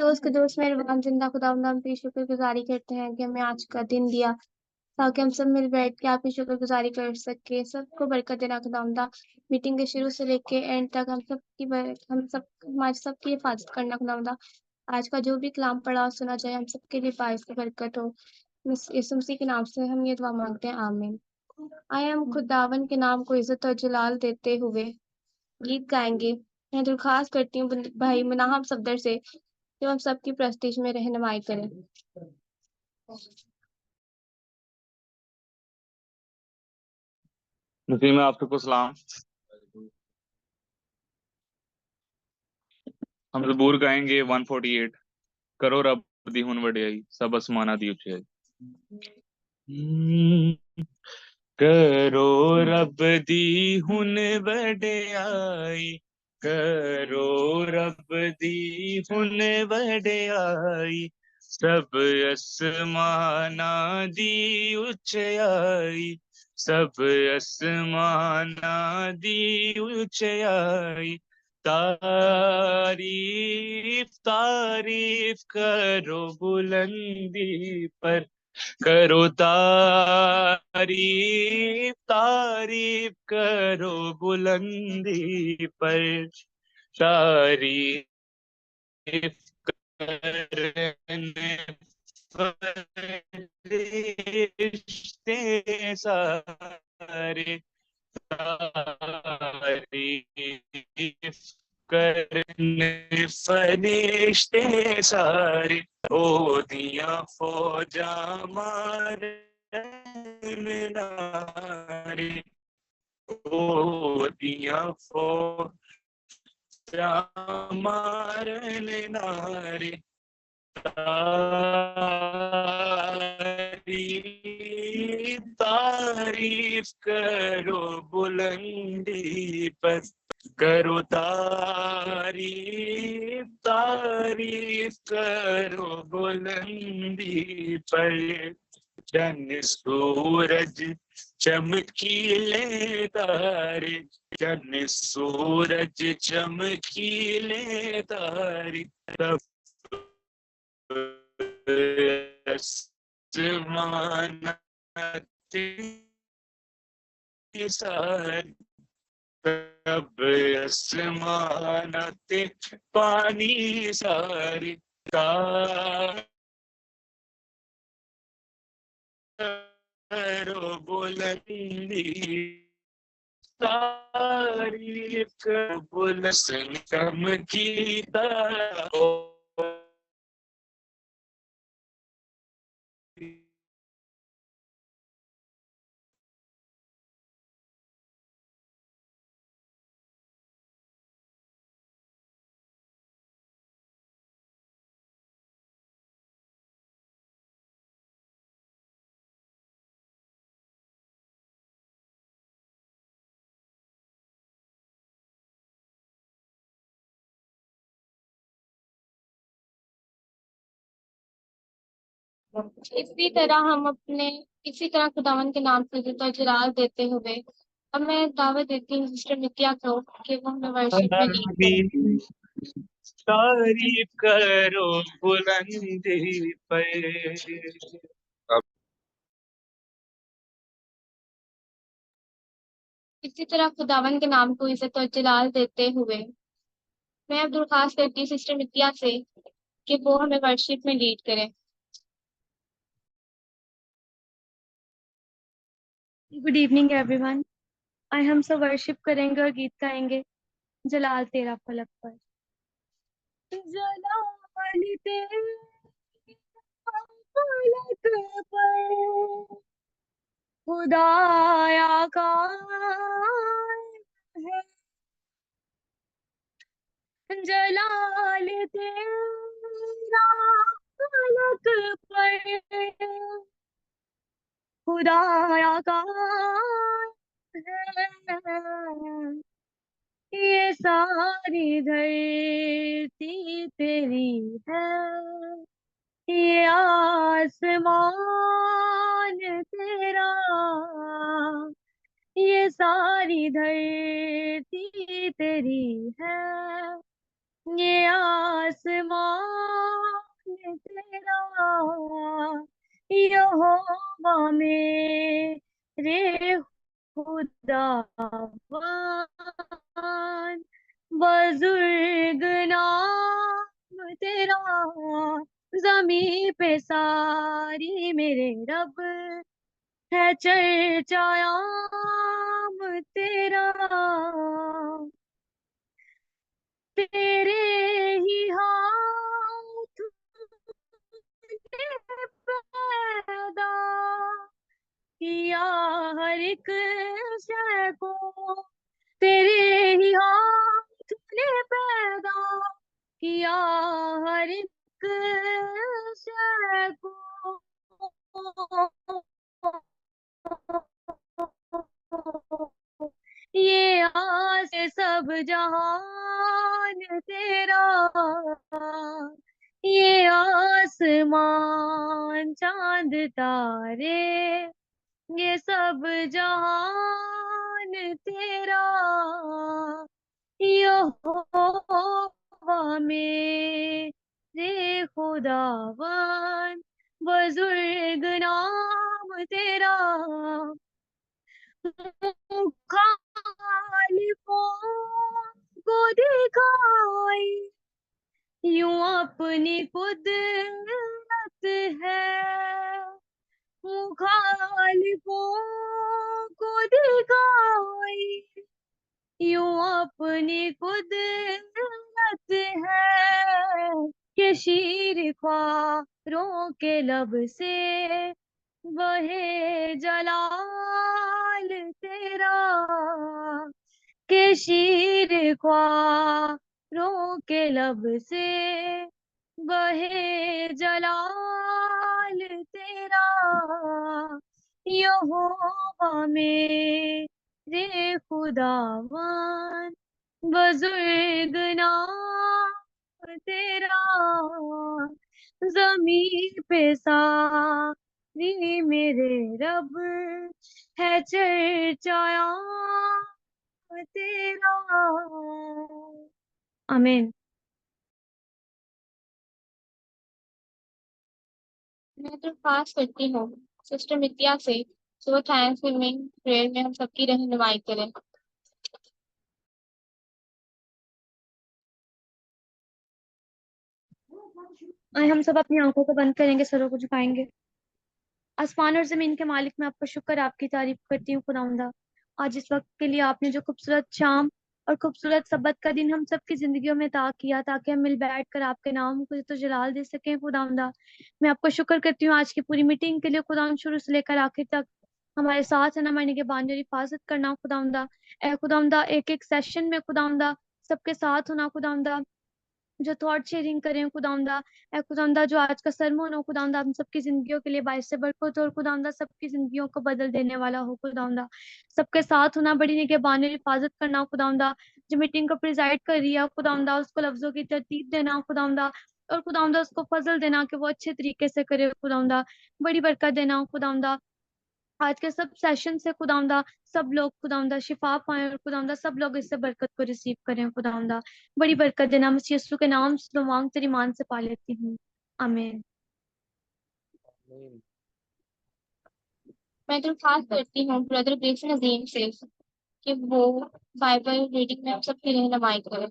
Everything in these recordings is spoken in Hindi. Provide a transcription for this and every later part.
दोस्त के दोस्त मेहरबान जिंदा खुदावंद हम की शुक्रगुजारी करते हैं कि हमें आज का दिन दिया ताकि हम सब मिल बैठ के आपकी शुक्रगुजारी कर सके। सबको बरकत देना खुदावंदा। मीटिंग के शुरू से लेके एंड तक हम सब हमारी सबकी हिफाजत करना खुदावंदा। आज का जो भी कलाम पढ़ा सुना जाए हम सबके लिए बाइस की बरकत हो। यीशु मसीह के नाम से हम ये दुआ मांगते हैं, आमीन। आए हम खुदावन के नाम को इज्जत और जलाल देते हुए गीत गाएंगे। मैं दरख्वास्त करती हूँ भाई मुनाहब सफदर से कि हम सबकी प्रेस्टीज में रहनुमाई करें। नसीम में आप सबको सलाम। हम ज़बूर गाएंगे 148। करो रब दी हुन वडियाई सब आसमाना दी उचियाई। करो रब दी हुन वडियाई, करो रब दी हुन वडियाई सब आसमाना दी उचियाई, सब आसमाना दी उचियाई। तारीफ तारीफ करो बुलंदी पर, करो तारीफ तारीफ करो बुलंदी पर। तारीफ करने फरिश्ते सारे, तारीफ करने फरिश्ते सारे। ओ दिया फौजा मारे नारे, ओ दिया फौजा मारे नारे। तारीफ तारीफ करो बुलंदी पर, करो तारीफ तारीफ करो बुलंदी पर। चंद सूरज चमकीले तारे, चंद सूरज चमकीले तारे तब आसमानाते सारे, तब आसमानाते पानी सारे। करो बुलंदी तारीफ बुलंद चमकीता हो। इसी तरह खुदावन के नाम से इज्जत और जलाल देते हुए अब मैं दावत देती हूँ सिस्टर नित्या को कि वो हमें वर्शिप में लीड करें। तारीफ करो बुलंदी पर। इसी तरह खुदावन के नाम को इज्जत और जलाल देते हुए मैं अब दरख्वास्त करती हूँ सिस्टर नित्या से कि वो हमें वर्शिप में लीड करें। Good evening everyone. आज हम सब वर्शिप करेंगे और गीत गाएंगे जलाल तेरा फलक पर। जलाल तेरा फलक पर खुदाया का है, जलाल तेरा फलक पर खुदाया का है। ये सारी धरती तेरी है, ये आसमान तेरा, ये सारी धरती तेरी है, ये आसमान यहोवा मेरे खुदावन, बुजुर्ग नाम तेरा, जमी पे सारी मेरे रब, है चर्चायाम तेरा। तेरे ही हाथ ने पैदा किया हर एक शय को, तेरे ही हाथ ने पैदा किया हर एक शय को। ये आस सब जहान तेरा, ये आसमान चांद तारे, ये सब जहान तेरा। यहोवा मेरे खुदावन, बुजुर्ग नाम तेरा, मुखालिफों को दिखाई यूं अपनी कुदरत है, मुखालिफों को दिखाई यूं अपनी कुदरत है, कि शीर ख्वारों के लब से वहे जलाल तेरा, के शीर ख्वारों के लब से वहे जलाल तेरा। यहोवा मेरे खुदावन, बुजुर्ग नाम तेरा, जमी पे सारी मेरे रब, है चर्चाया तेरा। आमीन। मैं दरख्वास्त करती हूँ सिस्टर नित्या से सुबह थैंक्सगिविंग प्रेयर में हम सबकी रहनुमाई करें। आइए हम सब अपनी आंखों को बंद करेंगे, सरों को झुकाएंगे। आसमान और जमीन के मालिक, मैं आपका शुक्र, आपकी तारीफ करती हूँ खुदावंदा। आज इस वक्त के लिए आपने जो खूबसूरत शाम और खूबसूरत सबत का दिन हम सबकी जिंदगियों में अता किया, ताकि हम मिल बैठ कर आपके नाम को तो जलाल दे सकें खुदावंदा। मैं आपको शुक्र करती हूँ आज की पूरी मीटिंग के लिए खुदावंद, शुरू से लेकर आखिर तक हमारे साथ है, हमारे निगहबानी और हिफाजत करना खुदावंदा। ए खुदावंदा, एक एक सेशन में खुदावंदा सबके साथ होना खुदावंदा, जो थॉट शेयरिंग करें खुदावंदा, ए खुदावंदा जो आज का सरमन हो खुदावंदा, हम सबकी जिंदगियों के लिए बाइस से बरकत हो, और खुदावंदा सबकी जिंदगियों को बदल देने वाला हो खुदावंदा। सबके साथ होना, बड़ी निगहबानी और हिफाजत करना खुदावंदा। जो मीटिंग को प्रिजाइड कर रही है खुदावंदा, उसको लफ्जों की तरतीब देना खुदावंदा, और खुदावंदा उसको फजल देना कि वो अच्छे तरीके से करे खुदावंदा। बड़ी बरकत देना खुदावंदा। आज के सब सेशन से खुदावंदा सब लोग खुदावंदा शिफा पाए, और खुदावंदा सब लोग इससे बरकत को रिसीव करें खुदावंदा। बड़ी बरकत देना, मसीह यीशु के नाम से दुआ मांग तेरी मान से पा लेती हूँ, आमीन। मैं दरख्वास्त करती हूँ ब्रदर ग्रेसन अजीम से कि वो बाइबल रीडिंग में हम सबकी रहनुमाई करें।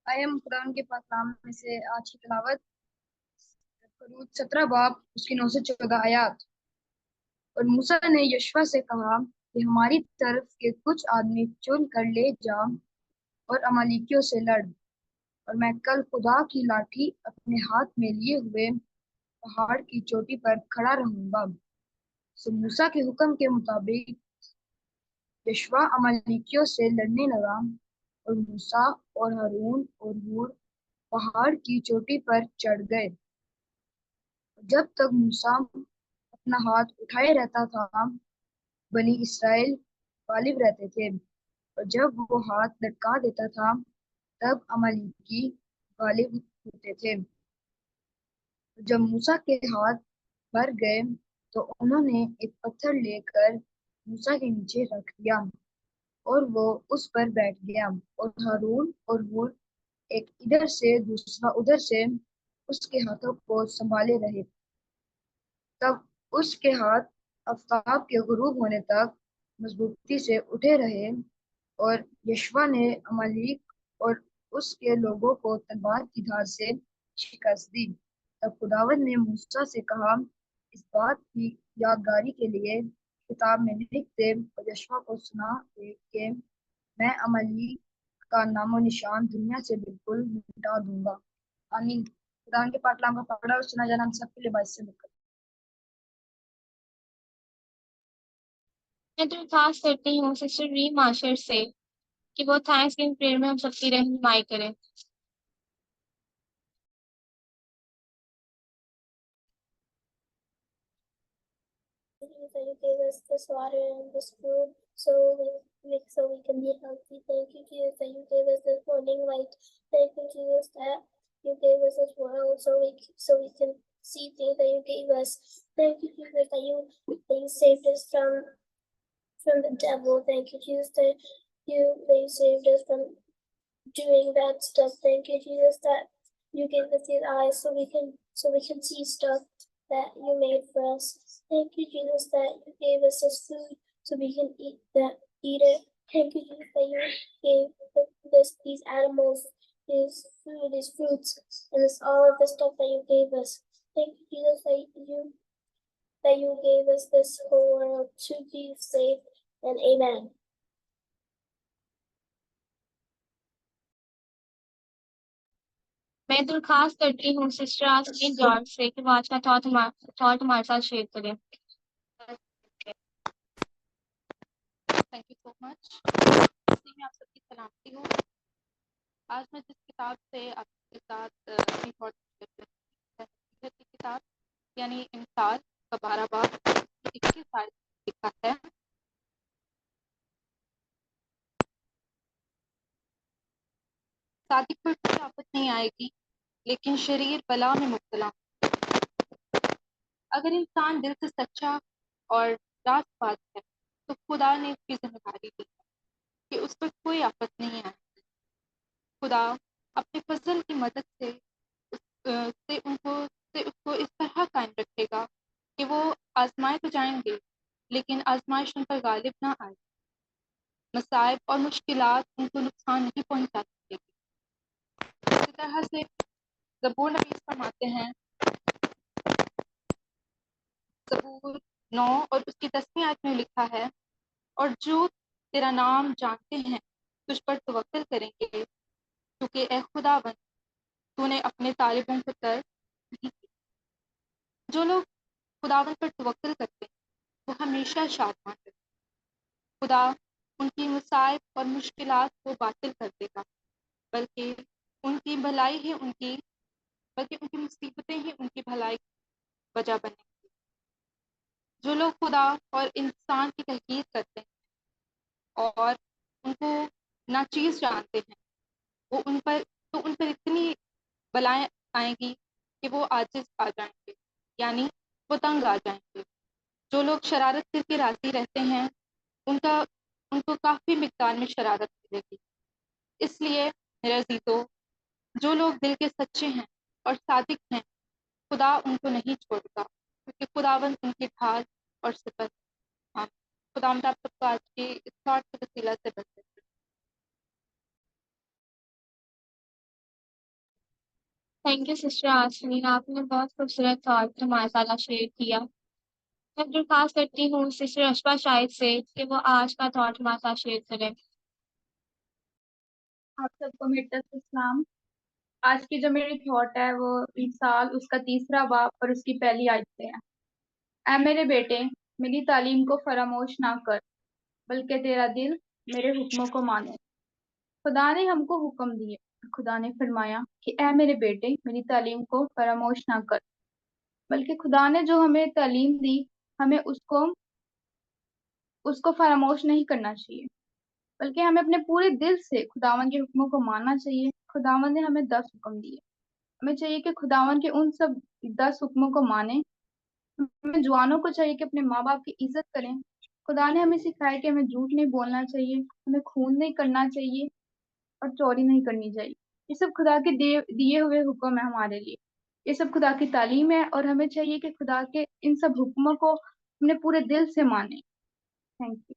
आए हम कुरान के पाक कलाम में से आज की तिलावत करूँ 17 बाब उसकी 9 से 14 आयत। और मूसा ने यशवा से कहा कि हमारी तरफ के कुछ आदमी चुन कर ले जा और अमालिकियों से लड़, और मैं कल खुदा की लाठी अपने हाथ में लिए हुए पहाड़ की चोटी पर खड़ा रहूंगा। सो मूसा के हुक्म के मुताबिक यशवा अमालिकियों से लड़ने लगा, और मूसा और हारून और हूर पहाड़ की चोटी पर चढ़ गए। जब तक मूसा अपना हाथ उठाए रहता था, बनी इसराइल गालिब रहते थे, और जब वो हाथ लटका देता था, तब अमालेकी गालिब होते थे। जब मूसा के हाथ भर गए, तो उन्होंने एक पत्थर लेकर मूसा के नीचे रख दिया, और वो उस पर बैठ गया, और हारून और हूर एक इधर से दूसरा उधर से उसके हाथों को संभाले रहे। तब उसके हाथ आफताब के गुरूब होने तक मजबूती से उठे रहे और यशवा ने अमालेक और उसके लोगों को तलवार की धार से शिकस्त दी। तब खुदावंद ने मूसा से कहा, इस बात की यादगारी के लिए किताब में लिख दे और यशवा को सुना दे कि मैं अमालेक का नामो निशान दुनिया से बिल्कुल मिटा दूंगा। आमीन। खुदा के पाक कलाम का पढ़ा और सुना जाना हम सबके लिए बाइस से मुकर। मैं दरख्वास्त करती हूँ सिस्टर री माशर से कि वो थैंक्सगिविंग प्रेयर में हम सबकी रहनुमाई करें। That you gave us this water and this food so we can be healthy. Thank you, Jesus, that you gave us this morning light. Thank you, Jesus, that you gave us this world so we can see things that you gave us. Thank you, Jesus, that you saved us from the devil. Thank you, Jesus, that you saved us from doing bad stuff. Thank you, Jesus, that you gave us these eyes so we can see stuff that you made for us. Thank you, Jesus, that you gave us this food so we can eat it. Thank you, Jesus, that you gave these animals, these food, these fruits, and all of the stuff that you gave us. Thank you, Jesus, that you gave us this whole world to be safe. And amen. मैं दरख्वास्त करती हूँ सिस्टर आस्मीन जॉर्ज से कि वो आज का थॉट हमारे साथ शेयर करें। Thank you so much. मैं आप सबकी सलामती हूँ। आज मैं जिस किताब से आपके साथ अपनी थॉट शेयर की किताब यानी इंसाल का 12 बाब 21 आयत लिखा है। सादिक पर कोई आफत नहीं आएगी, लेकिन शरीर बला में मुब्तला। अगर इंसान दिल से सच्चा और रास्तबाज है तो खुदा ने उसकी जिम्मेदारी दी है कि उस पर कोई आफत नहीं आएगी। खुदा अपने फजल की मदद से उसको इस तरह कायम रखेगा कि वो आजमाए तो जाएंगे, लेकिन आजमाइश उन पर गालिब ना आए। मसाइब और मुश्किलात उनको नुकसान नहीं पहुंचा सकेगी। इसी तरह से ज़बूर नबी फरमाते हैं, ज़बूर 9 और उसकी 10वीं आयत में लिखा है, और जो तेरा नाम जानते हैं तुझ पर तवक्कुल करेंगे, क्योंकि ए खुदावंद तूने अपने तालिबों को तर्क नहीं किया। जो लोग खुदावंद पर तवक्कुल करते हैं वो हमेशा शादमान रहते हैं। खुदा उनकी मुसाइब और मुश्किलात को बातिल कर देगा, बल्कि उनकी मुसीबतें ही उनकी भलाई की वजह बनेंगी। जो लोग खुदा और इंसान की तहकीर करते हैं और उनको नाचीज जानते हैं, वो उन पर इतनी बलाएं आएंगी कि वो आजिज आ जाएंगे, यानी वो तंग आ जाएंगे। जो लोग शरारत करके राजी रहते हैं उनको काफ़ी मिकदार में शरारत मिलेगी। इसलिए मेरे अजीजों, जो लोग दिल के सच्चे हैं और सादिक हैं, खुदा उनको नहीं छोड़ेगा, क्योंकि खुदावंद उनकी ढाल और सिफत। हाँ, खुदावंद आप सबको आज की इस थॉट के वसीला से बरकत दे। थैंक यू सिस्टर आस्मीन, आपने बहुत खूबसूरत थॉट हमारे साथ शेयर किया। मैं दरख्वास्त करती हूँ सिस्टर अशफा शाहिद से कि वो आज का थॉट हमारे साथ शेयर करें। आप सबको मेरी तरफ से सलाम। आज की जो मेरी थॉट है वो इंसाल उसका 3रा बाब और उसकी पहली आयत से है। ऐ मेरे बेटे, मेरी तालीम को फरामोश ना कर, बल्कि तेरा दिल मेरे हुक्मों को माने। खुदा ने हमको हुक्म दिए। खुदा ने फरमाया कि ऐ मेरे बेटे, मेरी तालीम को फरामोश ना कर, बल्कि खुदा ने जो हमें तालीम दी हमें उसको फरामोश नहीं करना चाहिए, बल्कि हमें अपने पूरे दिल से खुदावन के हुक्मों को मानना चाहिए। खुदावन ने हमें 10 हुक्म दिए, हमें चाहिए कि खुदावन के उन सब 10 हुक्मों को माने। हमें जवानों को चाहिए कि अपने माँ बाप की इज्जत करें। खुदा ने हमें सिखाया कि हमें झूठ नहीं बोलना चाहिए, हमें खून नहीं करना चाहिए और चोरी नहीं करनी चाहिए। ये सब खुदा के दिए हुए हुक्म है हमारे लिए। ये सब खुदा की तालीम है और हमें चाहिए कि खुदा के इन सब हुक्मों को अपने पूरे दिल से माने। Thank you.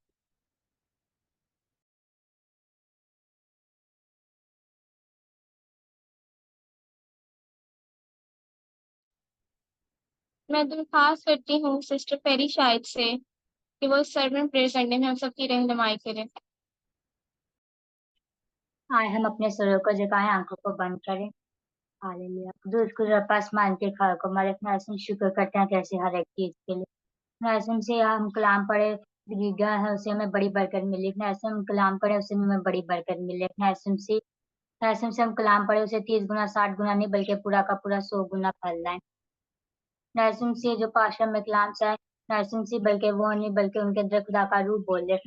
मैं दरख्वास्त करती हूँ सिस्टर पेरी शाहिद से कि वो सर्वेंट प्रेयर करने में हम सबकी रहनुमाई करें। आए हम अपने सरों को झुकाएं, आंखों को बंद करें। हालेलुया। दूध को पास मानते खाओ को हमारे अपना शुक्र करते हैं कैसे हर एक चीज के लिए। ऐसे से हम कलाम पढ़े गिगा है उसे हमें बड़ी बरकत मिली। ऐसे हम कलाम पढ़े उसे हमें बड़ी बरकत मिली। ऐसे से हम कलाम पढ़े उसे 30 गुना 60 गुना नहीं बल्कि पूरा का पूरा 100 गुना फल लाए। नरसिंह से जो पाशा में कलाम से नरसिंह से बल्कि वो नहीं बल्कि उनके अंदर खुदा का रूह बोल रहे।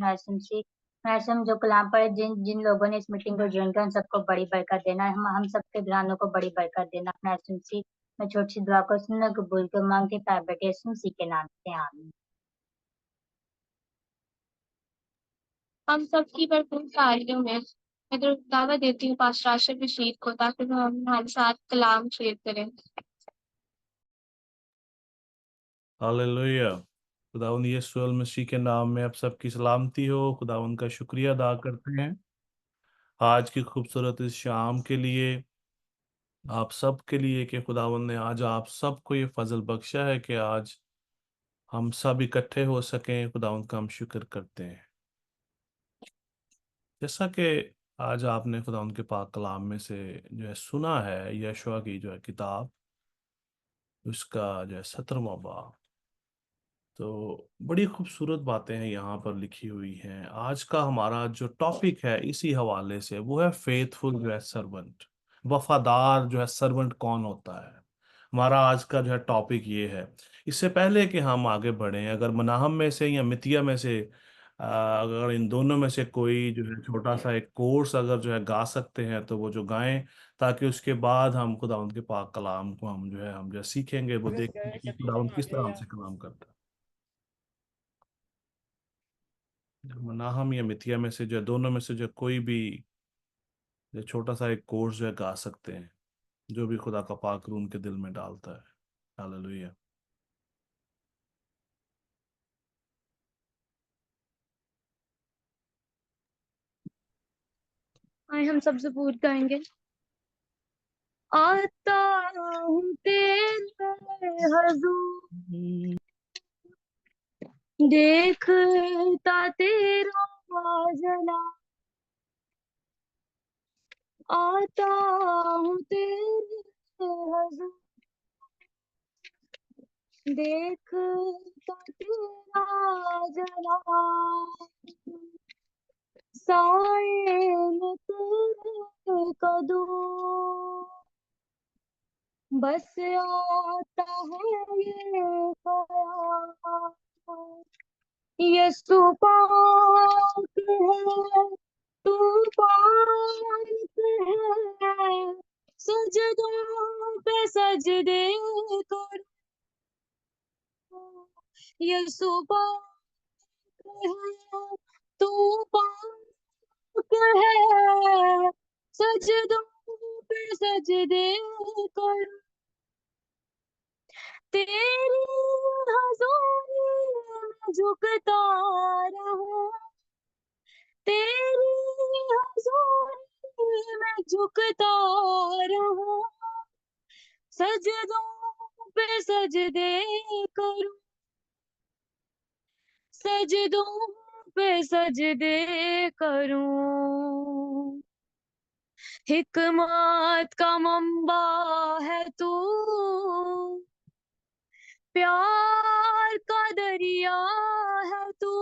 नरसिंह जो कलाम पढ़े जिन जिन लोगों ने इस मीटिंग को ज्वाइन किया उन सबको बड़ी बरकत देना। हम सबके घरानों को बड़ी बरकत देना। नरसिंह से मैं छोटी सी दुआ को सुनना कबूल को मांगते प्यार बेटे यीशु मसीह के नाम से आमीन। हम सबकी भरपूर कार्यों में मैं तो दावा देती हूँ पास्टर आशिफ रशीद को ताकि वो हमारे साथ कलाम शेयर करें। हालेलुया। खुदावंद यीशु मसीह के नाम में आप सबकी सलामती हो। खुदावंद का शुक्रिया अदा करते हैं आज की खूबसूरत इस शाम के लिए, आप सब के लिए कि खुदावंद ने आज आप सबको ये फजल बख्शा है कि आज हम सब इकट्ठे हो सकें। खुदावंद का हम शुक्र करते हैं। जैसा कि आज आपने खुदावंद के पाक कलाम में से जो है सुना है, यशवा की जो है किताब उसका जो है 17वां बाब, तो बड़ी खूबसूरत बातें हैं यहाँ पर लिखी हुई हैं। आज का हमारा जो टॉपिक है इसी हवाले से वो है फेथफुल जो है सर्वेंट, वफादार जो है सर्वेंट कौन होता है। हमारा आज का जो है टॉपिक ये है। इससे पहले कि हम आगे बढ़ें, अगर मनाहम में से या मितिया में से अगर इन दोनों में से कोई जो है छोटा सा एक कोर्स अगर जो है गा सकते हैं तो वो जो गाएं, ताकि उसके बाद हम खुदावंद के पाक कलाम को हम जो है सीखेंगे, वो देखेंगे कि खुदावंद किस तरह हमसे कलाम करता है। मनाहम या मिथिया में से जो दोनों में से जो कोई भी जो छोटा सा एक कोर्स जो है गा सकते हैं, जो भी खुदा का पाक रूह उनके दिल में डालता है। हालेलुया। आए हम सब ज़बूर गाएंगे। आता हूँ तेरे हजूर, देखता तेरा जना। आता हूँ तेरे हजूर, देखता तेरा जना। साए में तेरे कदम, बस आता है ये ख्याल। यीशु पाक है, तू पाक है, सजदों पे सजदे कर। यीशु पाक है, तू पाक है, सजदों पे सजदे कर। तेरी हज़ूरी में झुकता रहूं, तेरी हज़ूरी में झुकता रहूं, सजदों पे सजदे करूं, सजदों पे सजदे करूं। हिकमत का मंबा है तू, प्यार का दरिया है तू।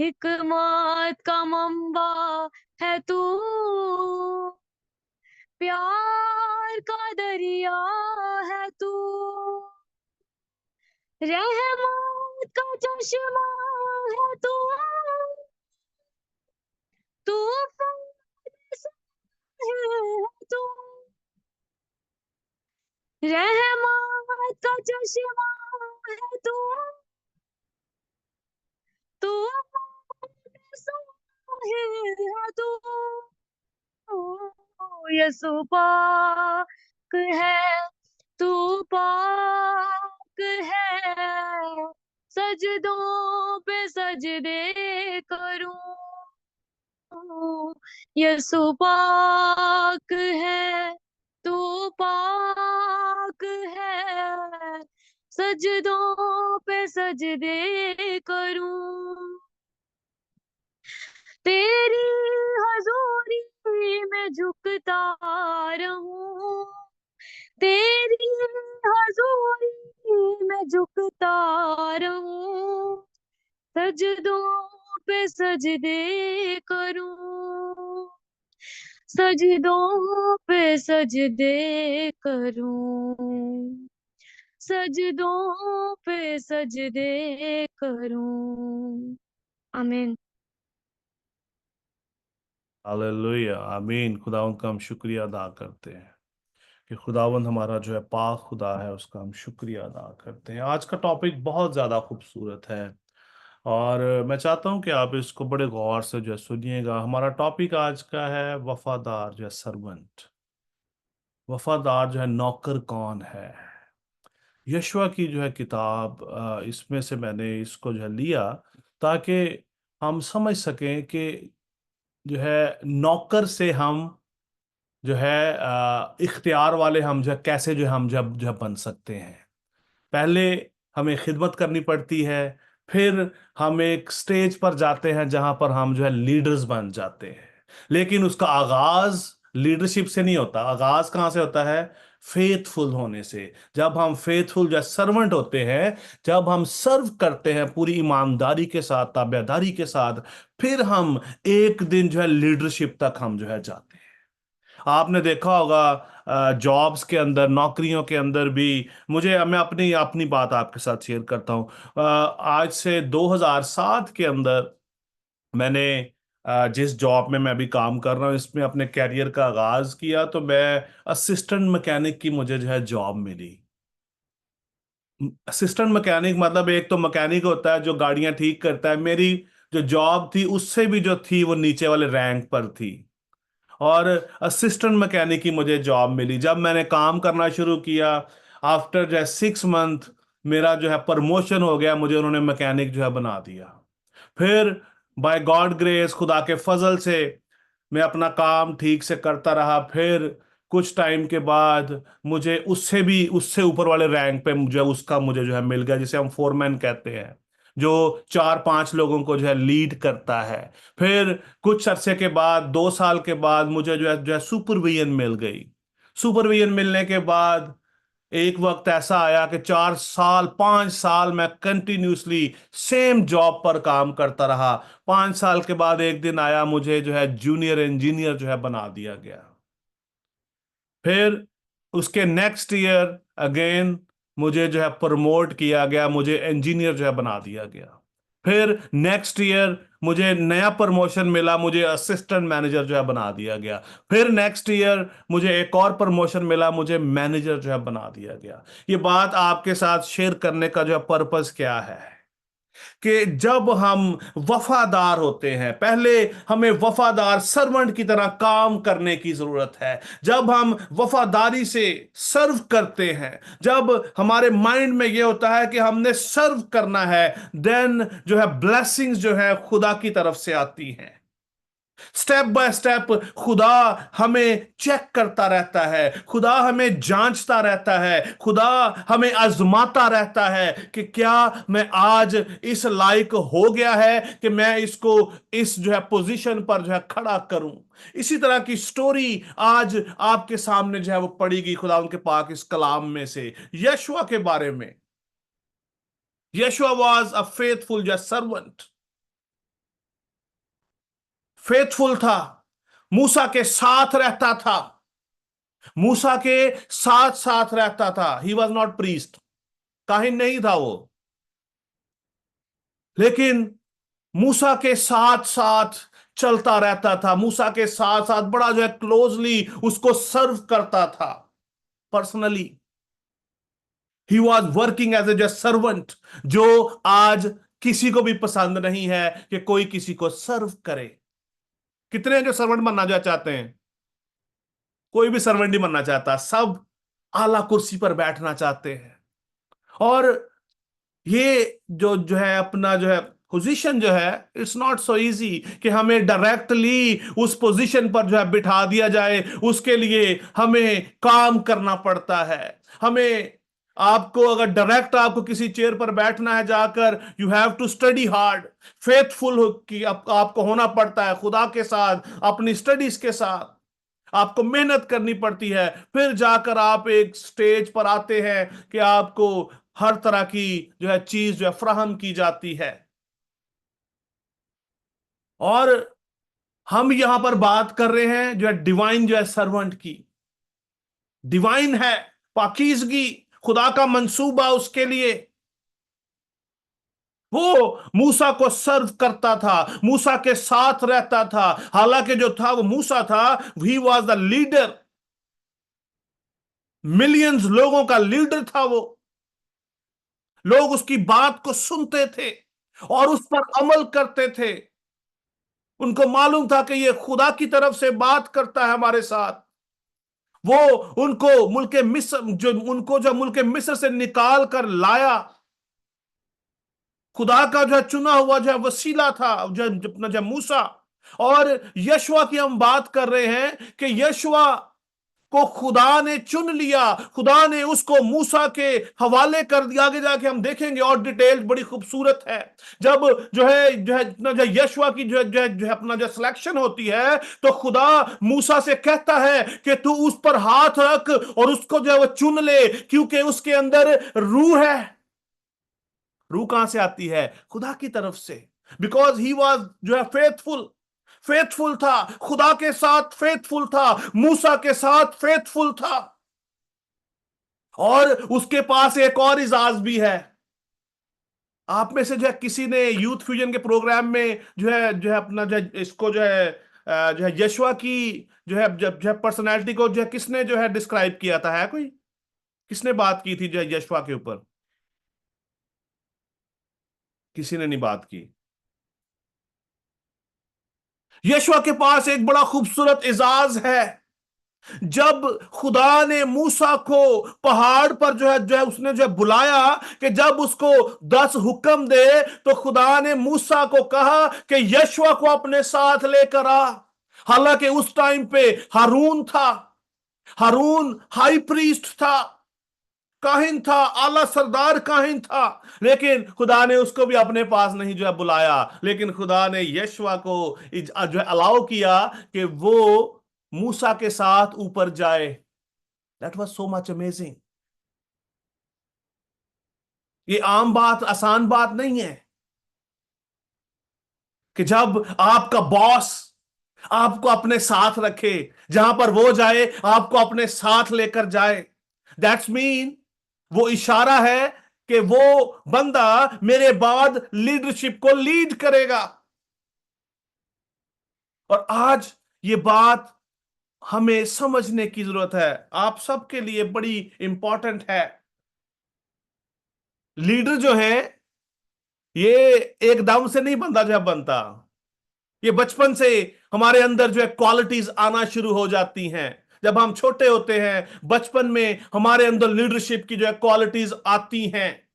हिकमत का मंबा है तू, प्यार का दरिया है तू। रहमत का चश्मा है तू, तूफान है तू। रहमत का चश्मा है तू, तूफान है तू। यसु पाक है, तू पाक है, सजदों पे सजदे करूं, यसु पाक है, तू पाक है, सजदों पे सजदे करूं, तेरी हजूरी में झुकता रहूं, तेरी हजूरी में झुकता रहूं, सजदों पे सजदे करूं, सजदों पे सजदे करूं, सजदों पे सजदे करूं। आमीन। हालेलुया, आमीन। खुदावंद का हम शुक्रिया अदा करते हैं कि खुदावंद हमारा जो है पाक खुदा है, उसका हम शुक्रिया अदा करते हैं। आज का टॉपिक बहुत ज़्यादा खूबसूरत है और मैं चाहता हूं कि आप इसको बड़े गौर से जो है सुनिएगा। हमारा टॉपिक आज का है वफादार जो है सर्वेंट। वफादार जो है नौकर कौन है। यशवा की जो है किताब, इसमें से मैंने इसको जो है लिया ताकि हम समझ सकें कि जो है नौकर से हम जो है इख्तियार वाले हम जो है कैसे जो है हम जब जो है बन सकते हैं। पहले हमें खिदमत करनी पड़ती है, फिर हम एक स्टेज पर जाते हैं जहां पर हम जो है लीडर्स बन जाते हैं। लेकिन उसका आगाज लीडरशिप से नहीं होता। आगाज कहां से होता है? फेथफुल होने से। जब हम फेथफुल जो सर्वेंट होते हैं, जब हम सर्व करते हैं पूरी ईमानदारी के साथ, ताबेदारी के साथ, फिर हम एक दिन जो है लीडरशिप तक हम जो है जाते हैं। आपने देखा होगा जॉब्स के अंदर, नौकरियों के अंदर भी। मैं अपनी अपनी बात आपके साथ शेयर करता हूँ। आज से 2007 के अंदर मैंने जिस जॉब में मैं अभी काम कर रहा हूँ, इसमें अपने कैरियर का आगाज किया, तो मैं असिस्टेंट मैकेनिक की मुझे जो है जॉब मिली। असिस्टेंट मैकेनिक मतलब एक तो मैकेनिक होता है जो गाड़ियां ठीक करता है। मेरी जो जॉब थी उससे भी जो थी वो नीचे वाले रैंक पर थी, और असिस्टेंट मैकेनिक की मुझे जॉब मिली। जब मैंने काम करना शुरू किया, आफ्टर जो है 6 मंथ मेरा जो है प्रमोशन हो गया, मुझे उन्होंने मैकेनिक जो है बना दिया। फिर बाय गॉड ग्रेस, खुदा के फजल से मैं अपना काम ठीक से करता रहा। फिर कुछ टाइम के बाद मुझे उससे ऊपर वाले रैंक पे मुझे जो है मिल गया, जिसे हम फोरमैन कहते हैं, जो 4-5 लोगों को जो है लीड करता है। फिर कुछ अरसे के बाद, 2 साल के बाद, मुझे जो है सुपरविजन मिल गई। सुपरविजन मिलने के बाद एक वक्त ऐसा आया कि 4 साल 5 साल मैं कंटिन्यूसली सेम जॉब पर काम करता रहा। 5 साल के बाद एक दिन आया, मुझे जो है जूनियर इंजीनियर जो है बना दिया गया। फिर उसके नेक्स्ट ईयर अगेन मुझे जो है प्रमोट किया गया, मुझे इंजीनियर जो है बना दिया गया। फिर नेक्स्ट ईयर मुझे नया प्रमोशन मिला, मुझे असिस्टेंट मैनेजर जो है बना दिया गया। फिर नेक्स्ट ईयर मुझे एक और प्रमोशन मिला, मुझे मैनेजर जो है बना दिया गया। ये बात आपके साथ शेयर करने का जो है पर्पस क्या है कि जब हम वफादार होते हैं, पहले हमें वफादार सर्वेंट की तरह काम करने की जरूरत है। जब हम वफादारी से सर्व करते हैं, जब हमारे माइंड में यह होता है कि हमने सर्व करना है, देन जो है ब्लेसिंग्स जो है खुदा की तरफ से आती हैं। स्टेप बाय स्टेप खुदा हमें चेक करता रहता है, खुदा हमें जांचता रहता है, खुदा हमें आजमाता रहता है कि क्या मैं आज इस लायक हो गया है कि मैं इसको इस जो है पोजीशन पर जो है खड़ा करूं। इसी तरह की स्टोरी आज आपके सामने जो है वो पड़ेगी खुदा उनके पाक इस कलाम में से, यशुआ के बारे में। यशुआ was a faithful just servant, faithful था, मूसा के साथ रहता था, मूसा के साथ साथ रहता था। ही वॉज नॉट प्रीस्ट, काहिन नहीं था वो, लेकिन मूसा के साथ साथ चलता रहता था, मूसा के साथ साथ बड़ा जो है क्लोजली उसको सर्व करता था personally. He was working as a just servant, जो आज किसी को भी पसंद नहीं है कि कोई किसी को सर्व करे। कितने जो सर्वेंट बनना जो चाहते हैं? कोई भी सर्वेंट नहीं बनना चाहता, सब आला कुर्सी पर बैठना चाहते हैं। और ये जो है अपना जो है पोजीशन जो है, इट्स नॉट सो इजी कि हमें डायरेक्टली उस पोजीशन पर जो है बिठा दिया जाए। उसके लिए हमें काम करना पड़ता है। हमें आपको अगर डायरेक्ट आपको किसी चेयर पर बैठना है जाकर, you have to study hard, faithful कि आपको होना पड़ता है खुदा के साथ, अपनी स्टडीज के साथ आपको मेहनत करनी पड़ती है। फिर जाकर आप एक स्टेज पर आते हैं कि आपको हर तरह की जो है चीज जो है फ्राहम की जाती है। और हम यहां पर बात कर रहे हैं जो है डिवाइन जो है सर्वेंट की। डिवाइन है, पाकीज़गी, खुदा का मंसूबा उसके लिए। वो मूसा को सर्व करता था, मूसा के साथ रहता था। हालांकि जो था वो मूसा था, he was the leader, millions लोगों का लीडर था वो। लोग उसकी बात को सुनते थे और उस पर अमल करते थे। उनको मालूम था कि ये खुदा की तरफ से बात करता है हमारे साथ। वो उनको मुल्के मिस्र जो मुल्के मिस्र से निकाल कर लाया, खुदा का जो चुना हुआ जो वसीला था जो अपना जो मूसा। और यशवा की हम बात कर रहे हैं कि यशवा को खुदा ने चुन लिया, खुदा ने उसको मूसा के हवाले कर दिया। आगे जाके हम देखेंगे और डिटेल बड़ी खूबसूरत है। जब जो है यशवा की जो है अपना जो सिलेक्शन होती है, तो खुदा मूसा से कहता है कि तू उस पर हाथ रख और उसको जो है वो चुन ले, क्योंकि उसके अंदर रूह है। रूह कहां से आती है? खुदा की तरफ से। बिकॉज ही वॉज जो है फेथफुल था, खुदा के साथ फेथफुल था, मूसा के साथ फेथफुल था। और उसके पास एक और इजाज भी है। आप में से जो है किसी ने यूथ फ्यूजन के प्रोग्राम में जो है अपना जो है इसको जो है यशवा की जो है पर्सनैलिटी को जो है किसने जो है डिस्क्राइब किया था? है कोई? किसने बात की थी जो है यशवा के ऊपर? किसी ने नहीं बात की। यशवा के पास एक बड़ा खूबसूरत एजाज है। जब खुदा ने मूसा को पहाड़ पर जो है उसने जो है बुलाया कि जब उसको 10 हुक्म दे, तो खुदा ने मूसा को कहा कि यशवा को अपने साथ लेकर आ। हालांकि उस टाइम पे हारून था, हारून हाई प्रीस्ट था, काहिन था, आला सरदार काहिन था। लेकिन खुदा ने उसको भी अपने पास नहीं जो है बुलाया, लेकिन खुदा ने यशवा को जो है अलाउ किया कि वो मूसा के साथ ऊपर जाए। That was so much amazing. ये आम बात, आसान बात नहीं है कि जब आपका बॉस आपको अपने साथ रखे, जहां पर वो जाए आपको अपने साथ लेकर जाए। दैट्स मीन वो इशारा है कि वो बंदा मेरे बाद लीडरशिप को लीड करेगा। और आज ये बात हमें समझने की जरूरत है, आप सबके लिए बड़ी इंपॉर्टेंट है। लीडर जो है ये एकदम से नहीं बनता, जब बनता, ये बचपन से हमारे अंदर जो है क्वालिटीज आना शुरू हो जाती हैं। जब हम छोटे होते हैं, बचपन में हमारे अंदर लीडरशिप की जो है क्वालिटीज आती हैं।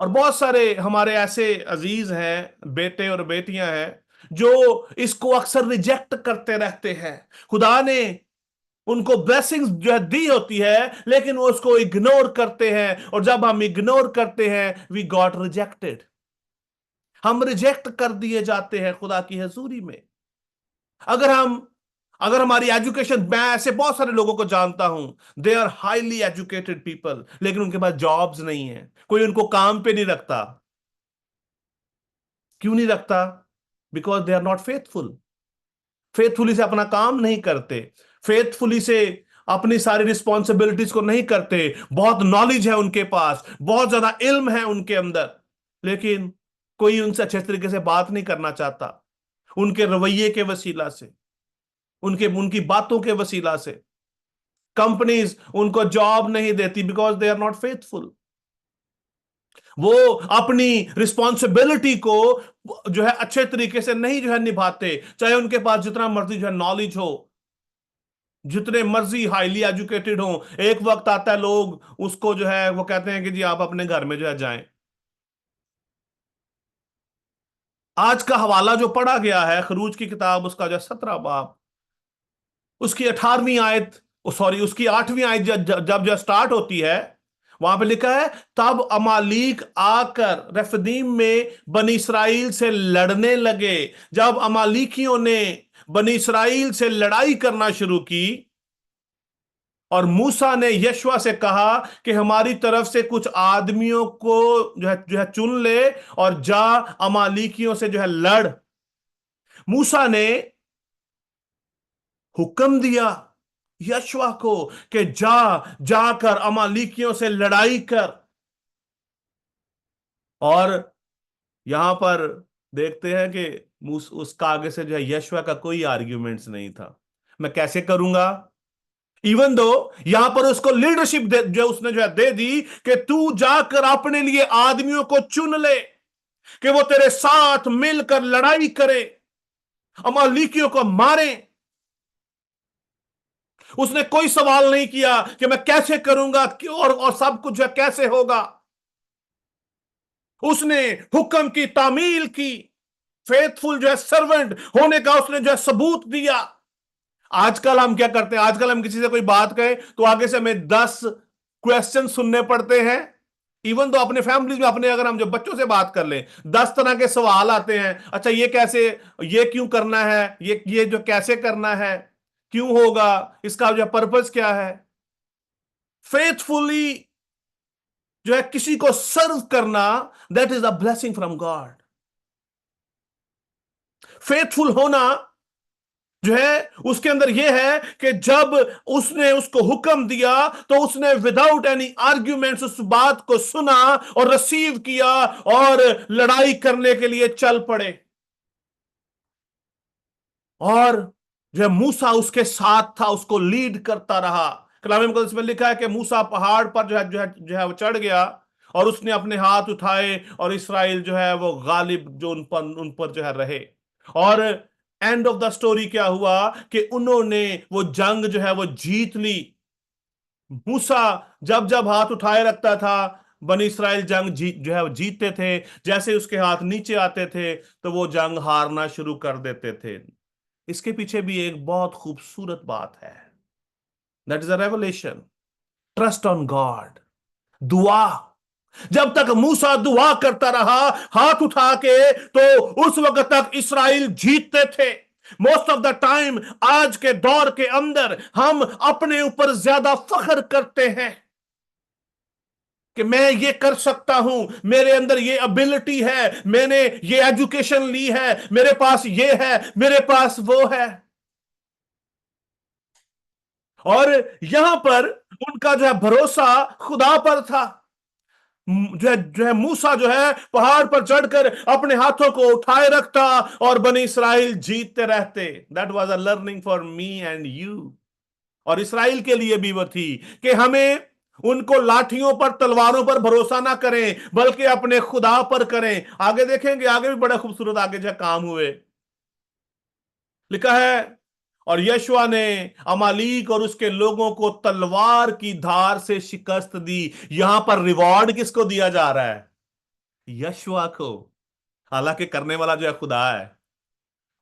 और बहुत सारे हमारे ऐसे अजीज हैं, बेटे और बेटियां हैं, जो इसको अक्सर रिजेक्ट करते रहते हैं। खुदा ने उनको ब्लेसिंग्स जो है दी होती है, लेकिन वो उसको इग्नोर करते हैं। और जब हम इग्नोर करते हैं, वी गॉट रिजेक्टेड, हम रिजेक्ट कर दिए जाते हैं खुदा की हजूरी में। अगर हमारी एजुकेशन, मैं ऐसे बहुत सारे लोगों को जानता हूं, they are highly educated people, लेकिन उनके पास जॉब्स नहीं है, कोई उनको काम पे नहीं रखता। क्यों नहीं रखता? Because they are not faithfully से अपना काम नहीं करते, फेथफुली से अपनी सारी रिस्पॉन्सिबिलिटीज को नहीं करते। बहुत नॉलेज है उनके पास, बहुत ज्यादा इल्म है उनके अंदर, लेकिन कोई उनसे अच्छे तरीके से बात नहीं करना चाहता। उनके रवैये के वसीला से, उनकी बातों के वसीला से कंपनीज उनको जॉब नहीं देती, because they are not faithful. वो अपनी रिस्पॉन्सिबिलिटी को जो है अच्छे तरीके से नहीं जो है निभाते, चाहे उनके पास जितना मर्जी जो है नॉलेज हो। जितने मर्जी हाईली एजुकेटेड हो, एक वक्त आता है लोग उसको जो है वो कहते हैं कि जी आप अपने घर में जो है जाएं। आज का हवाला जो पढ़ा गया है खरूज की किताब, उसका जो 17 बाब, उसकी 18वीं आयत, सॉरी उसकी 8वीं आयत जब जब स्टार्ट होती है, वहां पे लिखा है तब अमालीक आकर रफदीम में बनी इसराइल से लड़ने लगे। जब अमालीकियों ने बनी इसराइल से लड़ाई करना शुरू की और मूसा ने यशवा से कहा कि हमारी तरफ से कुछ आदमियों को जो है चुन ले और जा अमालीकियों से जो है लड़। मूसा ने हुक्म दिया यशवा को कि जाकर अमालीकियों से लड़ाई कर। और यहां पर देखते हैं कि उसका आगे से जो है यशवा का कोई आर्ग्यूमेंट्स नहीं था, मैं कैसे करूंगा। इवन दो यहां पर उसको लीडरशिप जो उसने जो है दे दी कि तू जाकर अपने लिए आदमियों को चुन ले कि वो तेरे साथ मिलकर लड़ाई करे, अमालीकियों को मारे। उसने कोई सवाल नहीं किया कि मैं कैसे करूंगा और सब कुछ जो है कैसे होगा। उसने हुक्म की तामील की, फेथफुल जो है सर्वेंट होने का उसने जो है सबूत दिया। आजकल हम क्या करते हैं, आजकल हम किसी से कोई बात कहें तो आगे से हमें 10 क्वेश्चन सुनने पड़ते हैं। इवन तो अपने फैमिलीज में, अपने अगर हम जो बच्चों से बात कर लें, 10 तरह के सवाल आते हैं। अच्छा ये कैसे, ये क्यों करना है, ये जो कैसे करना है, क्यों होगा, इसका जो पर्पस क्या है। फेथफुली जो है किसी को सर्व करना, that is a blessing from God. Faithful होना जो है उसके अंदर यह है कि जब उसने उसको हुक्म दिया तो उसने विदाउट एनी आर्ग्यूमेंट्स उस बात को सुना और रिसीव किया और लड़ाई करने के लिए चल पड़े। और जो है मूसा उसके साथ था, उसको लीड करता रहा। कलाम मुकद्दस में लिखा है कि मूसा पहाड़ पर जो है वो चढ़ गया और उसने अपने हाथ उठाए और इस्राएल जो है वो गालिब जो उन पर जो है रहे। और एंड ऑफ द स्टोरी क्या हुआ कि उन्होंने वो जंग जो है वो जीत ली। मूसा जब जब हाथ उठाए रखता था, बनी इस्राएल जंग जो है वो जीतते थे। जैसे उसके हाथ नीचे आते थे तो वो जंग हारना शुरू कर देते थे। इसके पीछे भी एक बहुत खूबसूरत बात है, that is a revelation. Trust on God. दुआ, जब तक मूसा दुआ करता रहा हाथ उठा के, तो उस वक्त तक इस्राएल जीतते थे। मोस्ट ऑफ द टाइम आज के दौर के अंदर हम अपने ऊपर ज्यादा फख्र करते हैं कि मैं ये कर सकता हूं, मेरे अंदर ये एबिलिटी है, मैंने ये एजुकेशन ली है, मेरे पास ये है, मेरे पास वो है। और यहां पर उनका जो है भरोसा खुदा पर था। जो है मूसा जो है पहाड़ पर चढ़कर अपने हाथों को उठाए रखता और बनी इस्राएल जीतते रहते। That was a learning for me and you. और इस्राएल के लिए भी वो थी कि हमें उनको लाठियों पर, तलवारों पर भरोसा ना करें, बल्कि अपने खुदा पर करें। आगे देखेंगे, आगे भी बड़ा खूबसूरत आगे जो काम हुए। लिखा है और यशवा ने अमालीक और उसके लोगों को तलवार की धार से शिकस्त दी। यहां पर रिवॉर्ड किसको दिया जा रहा है? यशवा को। हालांकि करने वाला जो है खुदा है।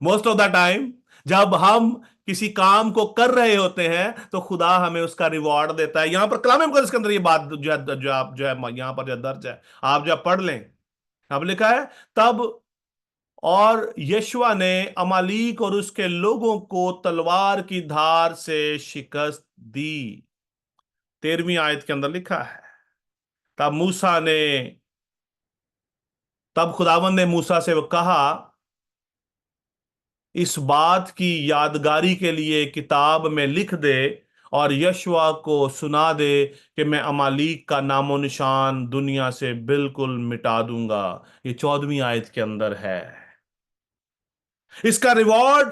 मोस्ट ऑफ द टाइम जब हम किसी काम को कर रहे होते हैं तो खुदा हमें उसका रिवॉर्ड देता है। यहां पर कलाम मुकद्दस के अंदर ये बात जो है, जो आप जो है यहां पर जो दर्ज है, आप जो पढ़ लें। अब लिखा है तब और यशवा ने अमालीक और उसके लोगों को तलवार की धार से शिकस्त दी। 13वीं आयत के अंदर लिखा है तब खुदावंद ने मूसा से कहा, इस बात की यादगारी के लिए किताब में लिख दे और यशवा को सुना दे कि मैं अमालीक का नामो निशान दुनिया से बिल्कुल मिटा दूंगा। ये 14वीं आयत के अंदर है। इसका रिवॉर्ड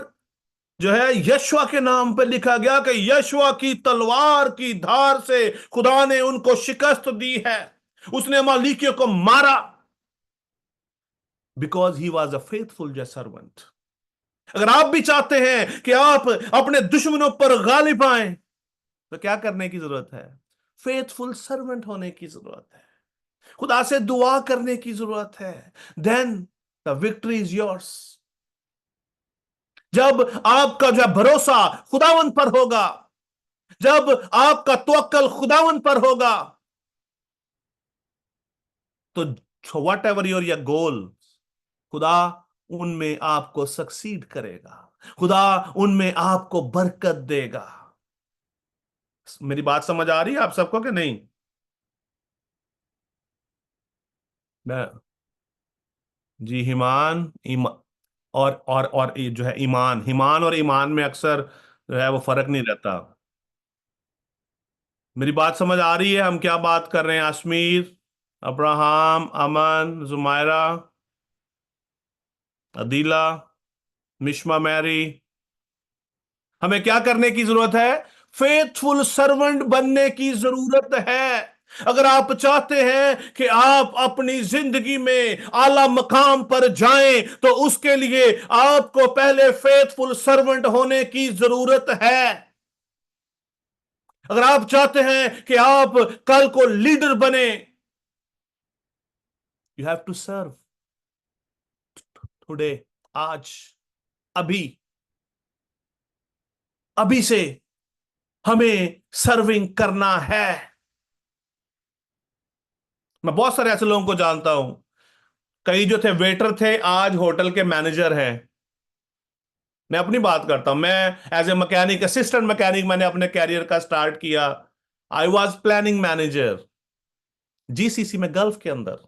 जो है यशवा के नाम पे लिखा गया कि यशवा की तलवार की धार से खुदा ने उनको शिकस्त दी है। उसने अमालीकियों को मारा because he was a faithful servant. अगर आप भी चाहते हैं कि आप अपने दुश्मनों पर गालिब आए, तो क्या करने की जरूरत है? फेथफुल सर्वेंट होने की जरूरत है, खुदा से दुआ करने की जरूरत है। Then the victory is yours. जब आपका जो भरोसा खुदावन पर होगा, जब आपका तवक्कल खुदावन पर होगा, तो वट एवर योर गोल, खुदा उनमें आपको सक्सीड करेगा, खुदा उनमें आपको बरकत देगा। मेरी बात समझ आ रही है आप सबको कि नहीं? मैं जी, ईमान ईमान और ये जो है ईमान और ईमान में अक्सर जो है वो फर्क नहीं रहता। मेरी बात समझ आ रही है? हम क्या बात कर रहे हैं? अश्मीर, अब्राहम, अमन, जुमायरा, अदीला, मिश्मा, मैरी, हमें क्या करने की जरूरत है? फेथफुल सर्वेंट बनने की जरूरत है। अगर आप चाहते हैं कि आप अपनी जिंदगी में आला मकाम पर जाएं, तो उसके लिए आपको पहले फेथफुल सर्वेंट होने की जरूरत है। अगर आप चाहते हैं कि आप कल को लीडर बने, you have to serve today, आज, अभी, अभी से हमें सर्विंग करना है। मैं बहुत सारे ऐसे लोगों को जानता हूं, कई जो थे वेटर थे, आज होटल के मैनेजर हैं। मैं अपनी बात करता हूं, मैं as a mechanic, assistant mechanic, मैंने अपने कैरियर का स्टार्ट किया। I was planning manager GCC में, गल्फ के अंदर,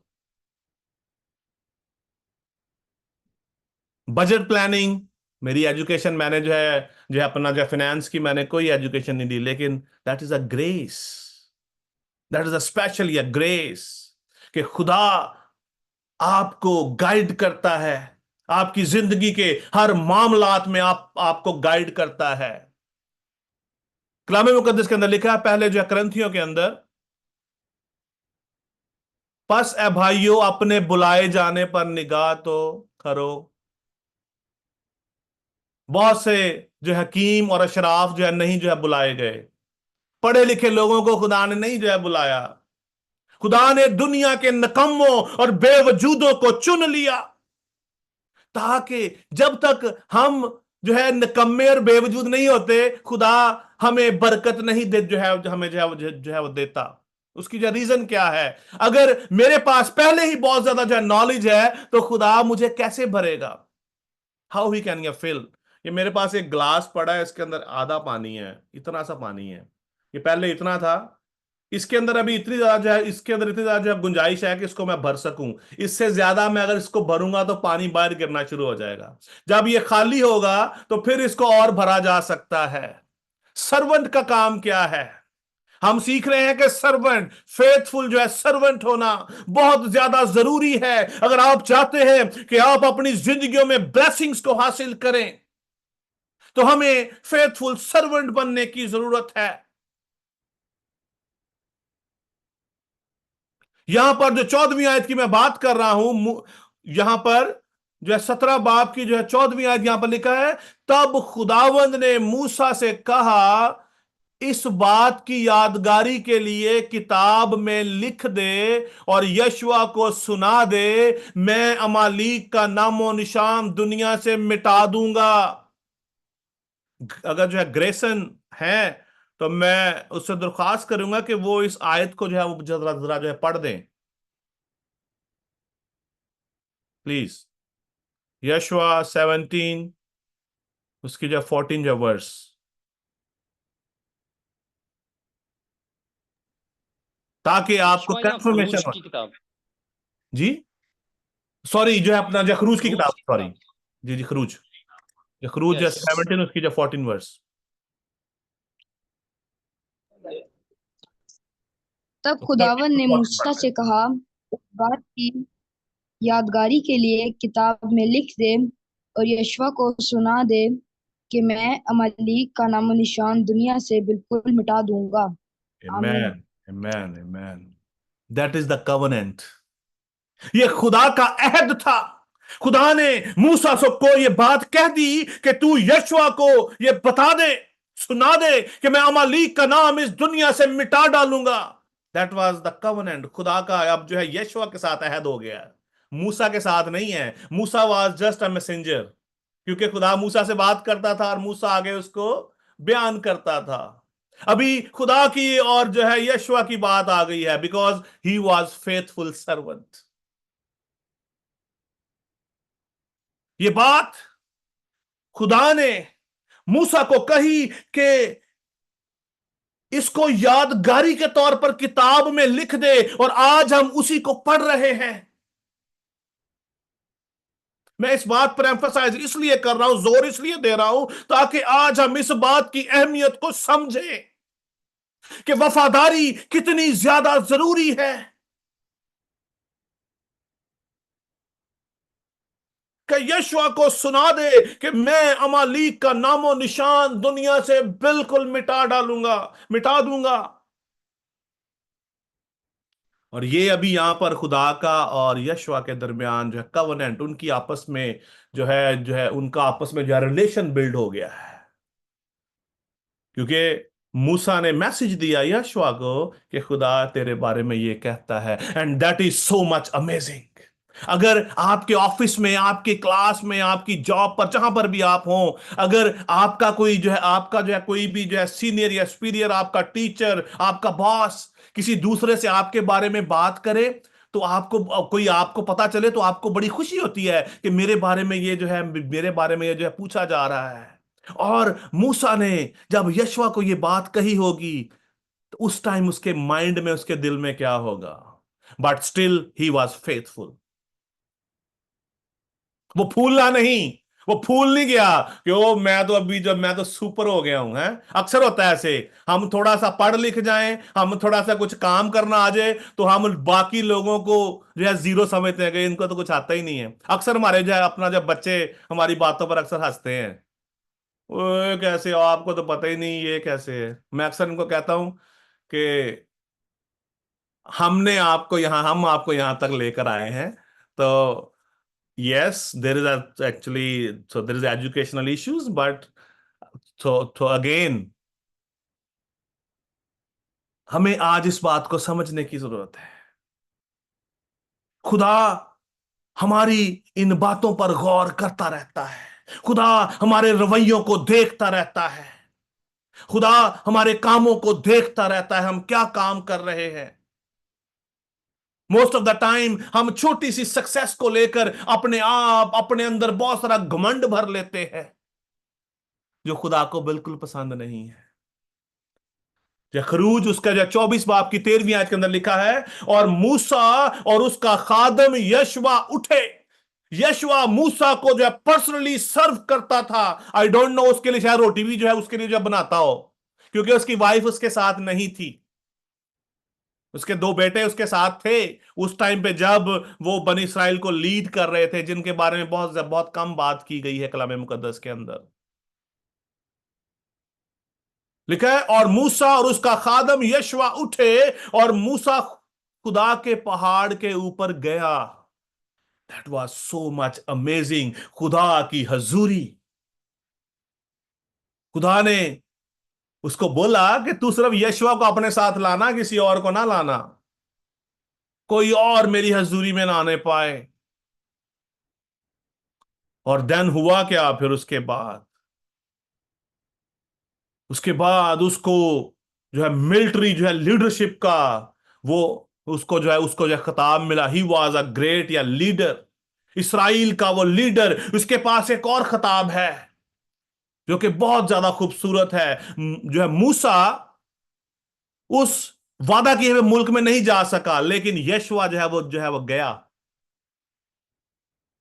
बजट प्लानिंग। मेरी एजुकेशन, मैंने जो है अपना जो फाइनेंस की, मैंने कोई एजुकेशन नहीं दी, लेकिन that is a grace, that is a special या ग्रेस, कि खुदा आपको गाइड करता है, आपकी जिंदगी के हर मामलात में आपको गाइड करता है। कलाम मुकद्दस के अंदर लिखा है, पहले जो है करंथियों के अंदर, पस ए भाइयों अपने बुलाए जाने पर निगाह तो करो। बहुत से जो हकीम और अशराफ जो है नहीं जो है बुलाए गए, पढ़े लिखे लोगों को खुदा ने नहीं जो है बुलाया। खुदा ने दुनिया के नकम्मों और बेवजूदों को चुन लिया, ताकि जब तक हम जो है निकम्मे और बेवजूद नहीं होते, खुदा हमें बरकत नहीं दे, जो है हमें जो है वो देता। उसकी जो रीजन क्या है? अगर मेरे पास पहले ही बहुत ज्यादा जो है नॉलेज है, तो खुदा मुझे कैसे भरेगा? How he can fill? ये मेरे पास एक ग्लास पड़ा है, इसके अंदर आधा पानी है, इतना सा पानी है। ये पहले इतना था, इसके अंदर अभी इतनी ज्यादा जो है, इसके अंदर इतनी ज्यादा जो है गुंजाइश है कि इसको मैं भर सकूं। इससे ज्यादा मैं अगर इसको भरूंगा तो पानी बाहर गिरना शुरू हो जाएगा। जब ये खाली होगा तो फिर इसको और भरा जा सकता है। सर्वेंट का काम क्या है? हम सीख रहे हैं कि सर्वेंट, फेथफुल जो है सर्वेंट होना बहुत ज्यादा जरूरी है। अगर आप चाहते हैं कि आप अपनी जिंदगियों में ब्लेसिंग्स को हासिल करें, तो हमें फेथफुल सर्वेंट बनने की जरूरत है। यहां पर जो 14वीं आयत की मैं बात कर रहा हूं, यहां पर जो है 17 बाब की जो है 14वीं आयत, यहां पर लिखा है, तब खुदावंद ने मूसा से कहा, इस बात की यादगारी के लिए किताब में लिख दे और यशवा को सुना दे, मैं अमालीक का नामो निशान दुनिया से मिटा दूंगा। अगर जो है ग्रेसन है, तो मैं उससे दरख्वास्त करूंगा कि वो इस आयत को जो है वो जरा जरा जो है पढ़ दें, प्लीज। यशवा 17, उसकी जो 14 जो वर्स, ताकि आपको यशवा या कंफर्मेशन खरूज हो। की किताब? जी, सॉरी, जो है अपना जो खरूज की खरूज किताब, की सॉरी। किताब। जी जी, खरूज, जो खरूज जो यस। 17, उसकी जो 14 वर्स। तब तो खुदावन 13 ने to 14 मूसा वर्स है। से कहा, इस बात की यादगारी के लिए किताब में लिख दे और यशवा को सुना दे कि मैं अमालीक का नामो निशान दुनिया से बिल्कुल मिटा दूंगा। आमीन। Amen, amen, amen. That is the covenant. ये खुदा का अहद था खुदा ने मूसा को ये बात कह दी कि तू यशवा को ये बता दे, सुना दे कि मैं अमालीक का नाम इस दुनिया से मिटा डालूंगा। That was the covenant. खुदा का अब जो है यशवा के साथ अहद हो गया है, मूसा के साथ नहीं है। मूसा वाज जस्ट अ मैसेंजर, क्योंकि खुदा मूसा से बात करता था और मूसा आगे उसको बयान करता था। अभी खुदा की और जो है यशवा की बात आ गई है, because he was faithful servant. ये बात खुदा ने मूसा को कही कि इसको यादगारी के तौर पर किताब में लिख दे, और आज हम उसी को पढ़ रहे हैं। मैं इस बात पर एम्फसाइज इसलिए कर रहा हूं, जोर इसलिए दे रहा हूं, ताकि आज हम इस बात की अहमियत को समझें कि वफादारी कितनी ज्यादा जरूरी है। कि यशवा को सुना दे कि मैं अमालीक का नामो निशान दुनिया से बिल्कुल मिटा डालूंगा, मिटा दूंगा। और ये अभी यहां पर खुदा का और यशवा के दरमियान जो है कवनेंट, उनकी आपस में जो है उनका आपस में जो है रिलेशन बिल्ड हो गया है, क्योंकि मूसा ने मैसेज दिया यशवा को कि खुदा तेरे बारे में ये कहता है। And that is so much amazing. अगर आपके ऑफिस में, आपके क्लास में, आपकी जॉब पर, जहां पर भी आप हो, अगर आपका कोई जो है, आपका जो है कोई भी जो है सीनियर या सुपीरियर, आपका टीचर, आपका बॉस किसी दूसरे से आपके बारे में बात करे, तो आपको पता चले, तो आपको बड़ी खुशी होती है कि मेरे बारे में ये जो है, मेरे बारे में ये जो है पूछा जा रहा है। और मूसा ने जब यशवा को ये बात कही होगी, तो उस टाइम उसके माइंड में, उसके दिल में क्या होगा? But still he was faithful. वो फूलना नहीं, वो फूल नहीं गया कि ओ मैं तो अभी जब मैं तो सुपर हो गया हूं। है अक्सर होता है ऐसे, हम थोड़ा सा पढ़ लिख जाएं, हम थोड़ा सा कुछ काम करना आ जाए, तो हम बाकी लोगों को जो है जीरो समझते हैं कि इनको तो कुछ आता ही नहीं है। अक्सर हमारे जो है अपना जब बच्चे हमारी बातों पर अक्सर हंसते हैं, ओए कैसे हो, आपको तो पता ही नहीं ये कैसे है। मैं अक्सर इनको कहता हूं कि हम आपको यहां तक लेकर आए हैं, तो yes, there is actually, so there is educational issues, but so again, हमें आज इस बात को समझने की जरूरत है। खुदा हमारी इन बातों पर गौर करता रहता है। खुदा हमारे रवैयों को देखता रहता है। खुदा हमारे कामों को देखता रहता है, हम क्या काम कर रहे हैं। मोस्ट ऑफ द टाइम हम छोटी सी सक्सेस को लेकर अपने अंदर बहुत सारा घमंड भर लेते हैं, जो खुदा को बिल्कुल पसंद नहीं है। खरूज उसका जो 24 बाब की 13वीं आयत के अंदर लिखा है, और मूसा और उसका खादम यशवा उठे। यशवा मूसा को जो है पर्सनली सर्व करता था। आई डोंट नो, उसके लिए शायद रोटी भी जो है उसके लिए जो बनाता हो, क्योंकि उसकी वाइफ उसके साथ नहीं थी। उसके 2 बेटे उसके साथ थे उस टाइम पे जब वो बनी इस्राइल को लीड कर रहे थे, जिनके बारे में बहुत बहुत कम बात की गई है कलाम मुकद्दस के अंदर। लिखा है, और मूसा और उसका खादम यशवा उठे, और मूसा खुदा के पहाड़ के ऊपर गया। That was so much amazing. खुदा की हजूरी। खुदा ने उसको बोला कि तू सिर्फ यशवा को अपने साथ लाना, किसी और को ना लाना, कोई और मेरी हजूरी में ना आने पाए। और देन हुआ क्या फिर? उसके बाद उसको जो है मिलिट्री जो है लीडरशिप का वो उसको जो है खिताब मिला। ही वॉज अ ग्रेट या लीडर, इसराइल का वो लीडर। उसके पास एक और खिताब है जो कि बहुत ज्यादा खूबसूरत है। जो है मूसा उस वादा किए हुए मुल्क में नहीं जा सका, लेकिन यशवा जो है वो गया।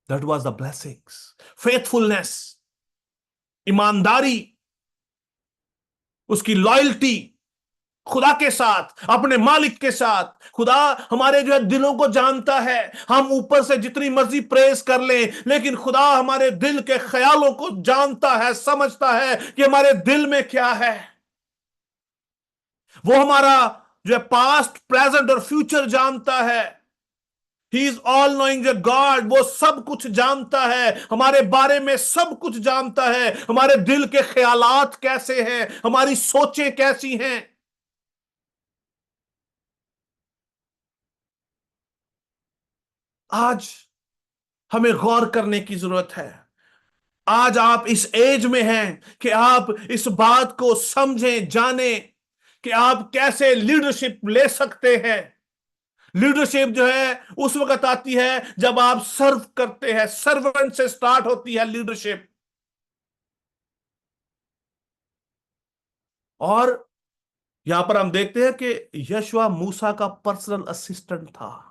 That was the blessings, faithfulness, ईमानदारी, उसकी लॉयल्टी खुदा के साथ, अपने मालिक के साथ। खुदा हमारे जो है दिलों को जानता है। हम ऊपर से जितनी मर्जी प्रेस कर लें, लेकिन खुदा हमारे दिल के ख्यालों को जानता है, समझता है कि हमारे दिल में क्या है। वो हमारा जो है पास्ट, प्रेजेंट और फ्यूचर जानता है। He is all knowing God, वो सब कुछ जानता है, हमारे बारे में सब कुछ जानता है, हमारे दिल के ख्यालात कैसे हैं, हमारी सोचें कैसी हैं। आज हमें गौर करने की जरूरत है। आज आप इस एज में हैं कि आप इस बात को समझें, जानें कि आप कैसे लीडरशिप ले सकते हैं। लीडरशिप जो है उस वक्त आती है जब आप सर्व करते हैं, सर्वेंट से स्टार्ट होती है लीडरशिप। और यहां पर हम देखते हैं कि यशवा मूसा का पर्सनल असिस्टेंट था,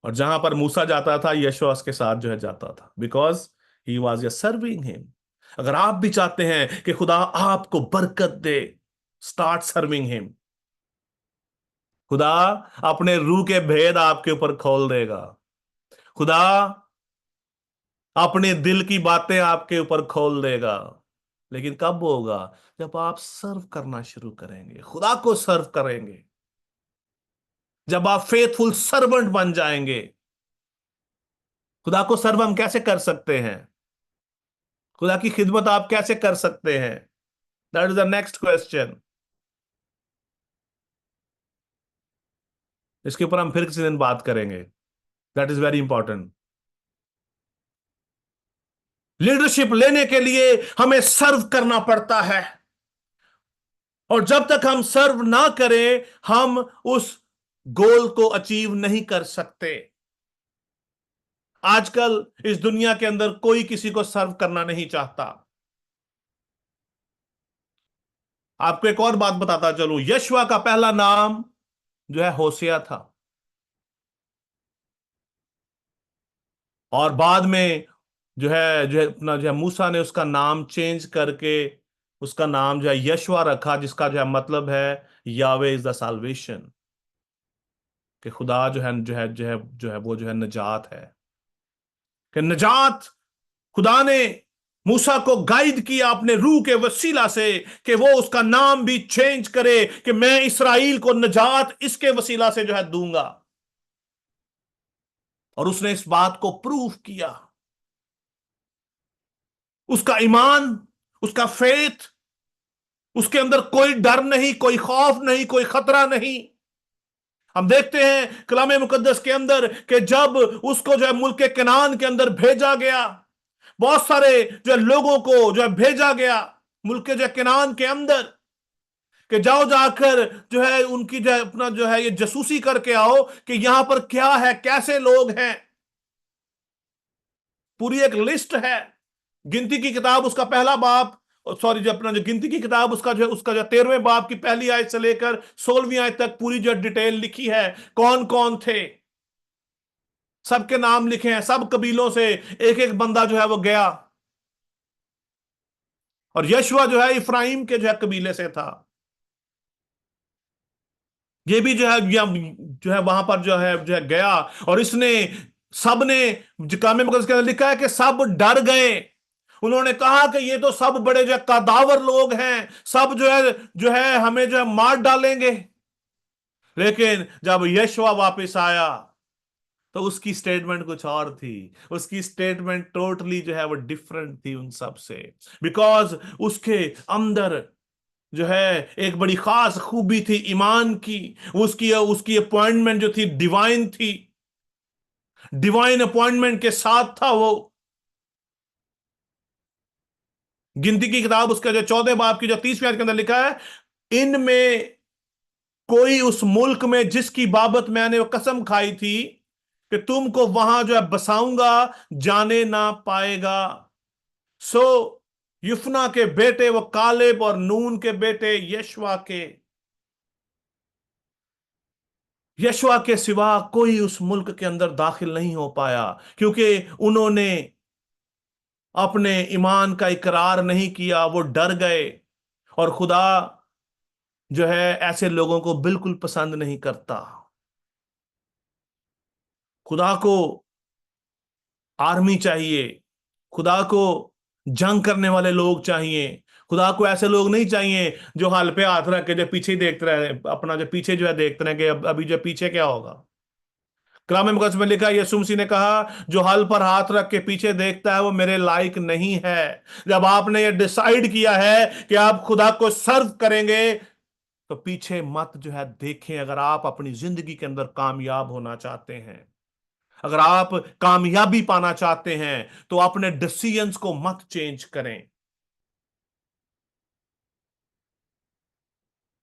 और जहां पर मूसा जाता था यशवा उसके साथ जो है जाता था, because he was serving him. अगर आप भी चाहते हैं कि खुदा आपको बरकत दे, स्टार्ट सर्विंग हिम। खुदा अपने रूह के भेद आपके ऊपर खोल देगा। खुदा अपने दिल की बातें आपके ऊपर खोल देगा। लेकिन कब होगा? जब आप सर्व करना शुरू करेंगे, खुदा को सर्व करेंगे, जब आप फेथफुल सर्वेंट बन जाएंगे। खुदा को सर्व हम कैसे कर सकते हैं? खुदा की खिदमत आप कैसे कर सकते हैं? That is the next question. इसके ऊपर हम फिर किसी दिन बात करेंगे। That is very important. Leadership लेने के लिए हमें सर्व करना पड़ता है, और जब तक हम सर्व ना करें हम उस गोल को अचीव नहीं कर सकते। आजकल इस दुनिया के अंदर कोई किसी को सर्व करना नहीं चाहता। आपको एक और बात बताता चलूं, यशवा का पहला नाम जो है होसिया था, और बाद में अपना जो है मूसा ने उसका नाम चेंज करके उसका नाम जो है यशवा रखा, जिसका जो है मतलब है यावे इज द साल्वेशन, कि खुदा वो जो है निजात है। कि निजात, खुदा ने मूसा को गाइड किया अपने रूह के वसीला से कि वो उसका नाम भी चेंज करे, कि मैं इसराइल को निजात इसके वसीला से जो है दूंगा। और उसने इस बात को प्रूव किया। उसका ईमान, उसका फेथ, उसके अंदर कोई डर नहीं, कोई खौफ नहीं, कोई खतरा नहीं। हम देखते हैं कलामे मुकद्दस के अंदर कि जब उसको जो है मुल्क कनान के अंदर भेजा गया, बहुत सारे जो है लोगों को जो है भेजा गया मुल्क जो है कनान के अंदर, कि जाओ जाकर जो है उनकी जो है अपना जो है ये जासूसी करके आओ कि यहां पर क्या है, कैसे लोग हैं। पूरी एक लिस्ट है। गिनती की किताब उसका पहला बाप, सॉरी जो अपना जो गिनती की किताब उसका जो 13वें बाप की पहली आयत से लेकर 16वीं आयत तक पूरी जो डिटेल लिखी है, कौन कौन थे, सबके नाम लिखे हैं, सब कबीलों से एक एक बंदा जो है वो गया। और यशवा जो है इफ्राइम के जो है कबीले से था। ये भी जो है वहां पर जो है गया, और इसने सबने कलामे मुकद्दस के अंदर लिखा है कि सब डर गए। उन्होंने कहा कि ये तो सब बड़े जो है कदावर लोग हैं, सब जो है हमें जो है मार डालेंगे। लेकिन जब यशवा वापस आया तो उसकी स्टेटमेंट कुछ और थी। उसकी स्टेटमेंट टोटली जो है वो डिफरेंट थी उन सब से, बिकॉज उसके अंदर जो है एक बड़ी खास खूबी थी ईमान की। उसकी उसकी अपॉइंटमेंट जो थी डिवाइन थी, डिवाइन अपॉइंटमेंट के साथ था वो। गिनती की किताब उसका जो 14 बाब की जो 30वीं आयत के अंदर लिखा है, इनमें कोई उस मुल्क में जिसकी बाबत मैंने वो कसम खाई थी कि तुमको वहां जो है बसाऊंगा, जाने ना पाएगा। सो युफना के बेटे वो कालेब और नून के बेटे यशवा के सिवा कोई उस मुल्क के अंदर दाखिल नहीं हो पाया, क्योंकि उन्होंने अपने ईमान का इकरार नहीं किया, वो डर गए। और खुदा जो है ऐसे लोगों को बिल्कुल पसंद नहीं करता। खुदा को आर्मी चाहिए, खुदा को जंग करने वाले लोग चाहिए, खुदा को ऐसे लोग नहीं चाहिए जो हल पे हाथ रख के जो पीछे ही देखते रहे, अपना जो पीछे जो है देखते रहे कि अभी जो पीछे क्या होगा। कलाम मुकद्दस में लिखा है, यीशु मसीह ने कहा जो हल पर हाथ रख के पीछे देखता है वो मेरे लायक नहीं है। जब आपने ये डिसाइड किया है कि आप खुदा को सर्व करेंगे तो पीछे मत जो है देखें। अगर आप अपनी जिंदगी के अंदर कामयाब होना चाहते हैं, अगर आप कामयाबी पाना चाहते हैं, तो अपने डिसीजंस को मत चेंज करें।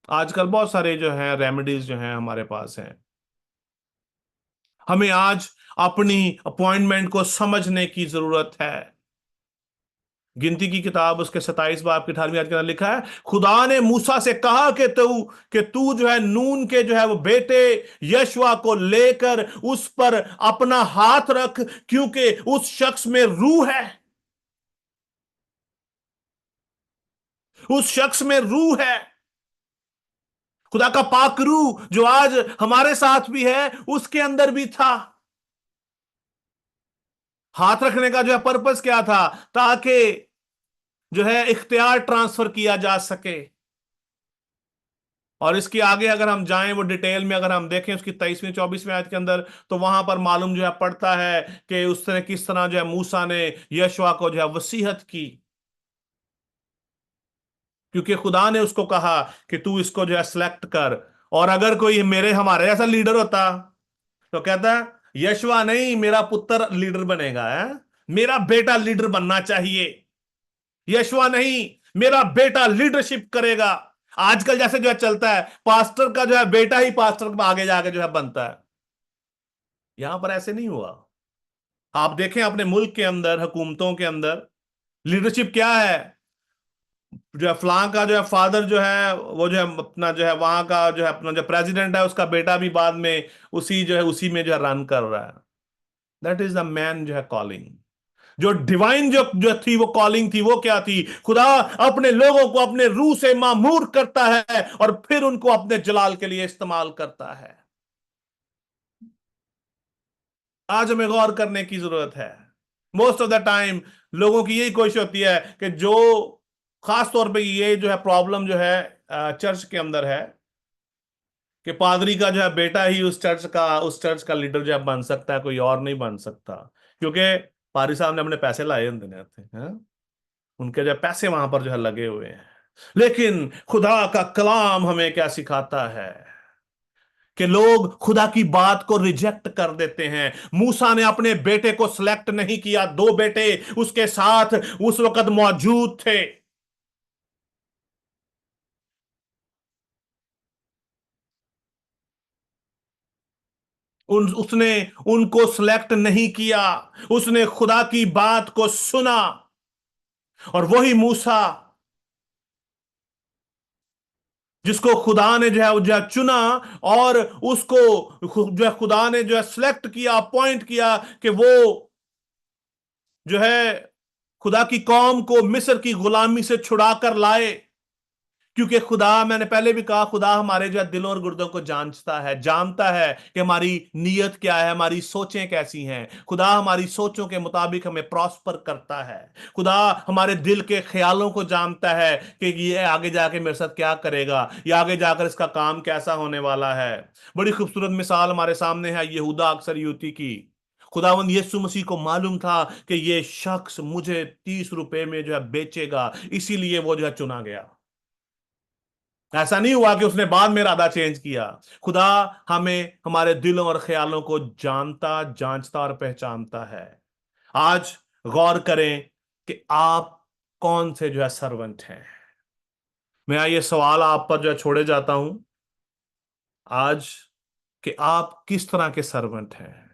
आजकल बहुत सारे जो हैं रेमेडीज जो हैं हमारे पास हैं। हमें आज अपनी अपॉइंटमेंट को समझने की जरूरत है। गिनती की किताब उसके 27 बाब की 18वीं आयत के अंदर लिखा है, खुदा ने मूसा से कहा कि तू जो है नून के जो है वो बेटे यशवा को लेकर उस पर अपना हाथ रख, क्योंकि उस शख्स में रूह है, उस शख्स में रूह है। खुदा का पाक रूह जो आज हमारे साथ भी है उसके अंदर भी था। हाथ रखने का जो है पर्पस क्या था? ताकि जो है इख्तियार ट्रांसफर किया जा सके। और इसके आगे अगर हम जाएं वो डिटेल में अगर हम देखें उसकी 23वीं 24वीं आयत के अंदर, तो वहां पर मालूम जो है पड़ता है कि उसने किस तरह जो है मूसा ने यशवा को जो है वसीहत की, क्योंकि खुदा ने उसको कहा कि तू इसको जो है सिलेक्ट कर। और अगर कोई मेरे हमारे ऐसा लीडर होता तो कहता यशवा नहीं, मेरा पुत्र लीडर बनेगा, है मेरा बेटा लीडर बनना चाहिए। यशवा नहीं, मेरा बेटा लीडरशिप करेगा। आजकल जैसे जो है चलता है, पास्टर का जो है बेटा ही पास्टर आगे जाके जो है बनता है। यहां पर ऐसे नहीं हुआ। आप देखें अपने मुल्क के अंदर, हुकूमतों के अंदर लीडरशिप क्या है? जो है फलां का जो है फादर जो है वो जो है अपना जो है वहां का जो है अपना जो प्रेसिडेंट है उसका बेटा भी बाद में उसी जो है उसी में जो है रन कर रहा है। दैट इज द मैन जो है कॉलिंग। जो डिवाइन जो थी वो कॉलिंग थी, वो क्या थी? खुदा अपने लोगों को अपने रूह से मामूर करता है और फिर उनको अपने जलाल के लिए इस्तेमाल करता है। आज हमें गौर करने की जरूरत है। मोस्ट ऑफ द टाइम लोगों की यही कोशिश होती है कि जो खास तौर पे ये जो है प्रॉब्लम जो है चर्च के अंदर है कि पादरी का जो है बेटा ही उस चर्च का लीडर जो है बन सकता है, कोई और नहीं बन सकता, क्योंकि पादरी साहब ने अपने पैसे लाए होते हैं, उनके जो पैसे वहां पर जो है लगे हुए हैं। लेकिन खुदा का कलाम हमें क्या सिखाता है कि लोग खुदा की बात को रिजेक्ट कर देते हैं। मूसा ने अपने बेटे को सिलेक्ट नहीं किया, 2 बेटे उसके साथ उस वक्त मौजूद थे। उसने उनको सिलेक्ट नहीं किया, उसने खुदा की बात को सुना। और वही मूसा जिसको खुदा ने जो है चुना और उसको जो है खुदा ने जो है सिलेक्ट किया, अपॉइंट किया कि वो जो है खुदा की कौम को मिस्र की गुलामी से छुड़ा कर लाए। क्योंकि खुदा, मैंने पहले भी कहा, खुदा हमारे जो है दिलों और गुर्दों को जांचता है, जानता है कि हमारी नीयत क्या है, हमारी सोचें कैसी हैं। खुदा हमारी सोचों के मुताबिक हमें प्रॉस्पर करता है। खुदा हमारे दिल के ख्यालों को जानता है कि ये आगे जाके मेरे साथ क्या करेगा, ये आगे जाकर इसका काम कैसा होने वाला है। बड़ी खूबसूरत मिसाल हमारे सामने है यहूदा अक्सर युती की। खुदावंद यीशु मसीह को मालूम था कि ये शख्स मुझे 30 रुपए में जो है बेचेगा, इसीलिए वो जो है चुना गया। ऐसा नहीं हुआ कि उसने बाद में इरादा चेंज किया। खुदा हमें हमारे दिलों और ख्यालों को जानता, जांचता और पहचानता है। आज गौर करें कि आप कौन से जो है सर्वेंट हैं। मैं ये सवाल आप पर जो है छोड़े जाता हूं आज कि आप किस तरह के सर्वेंट हैं।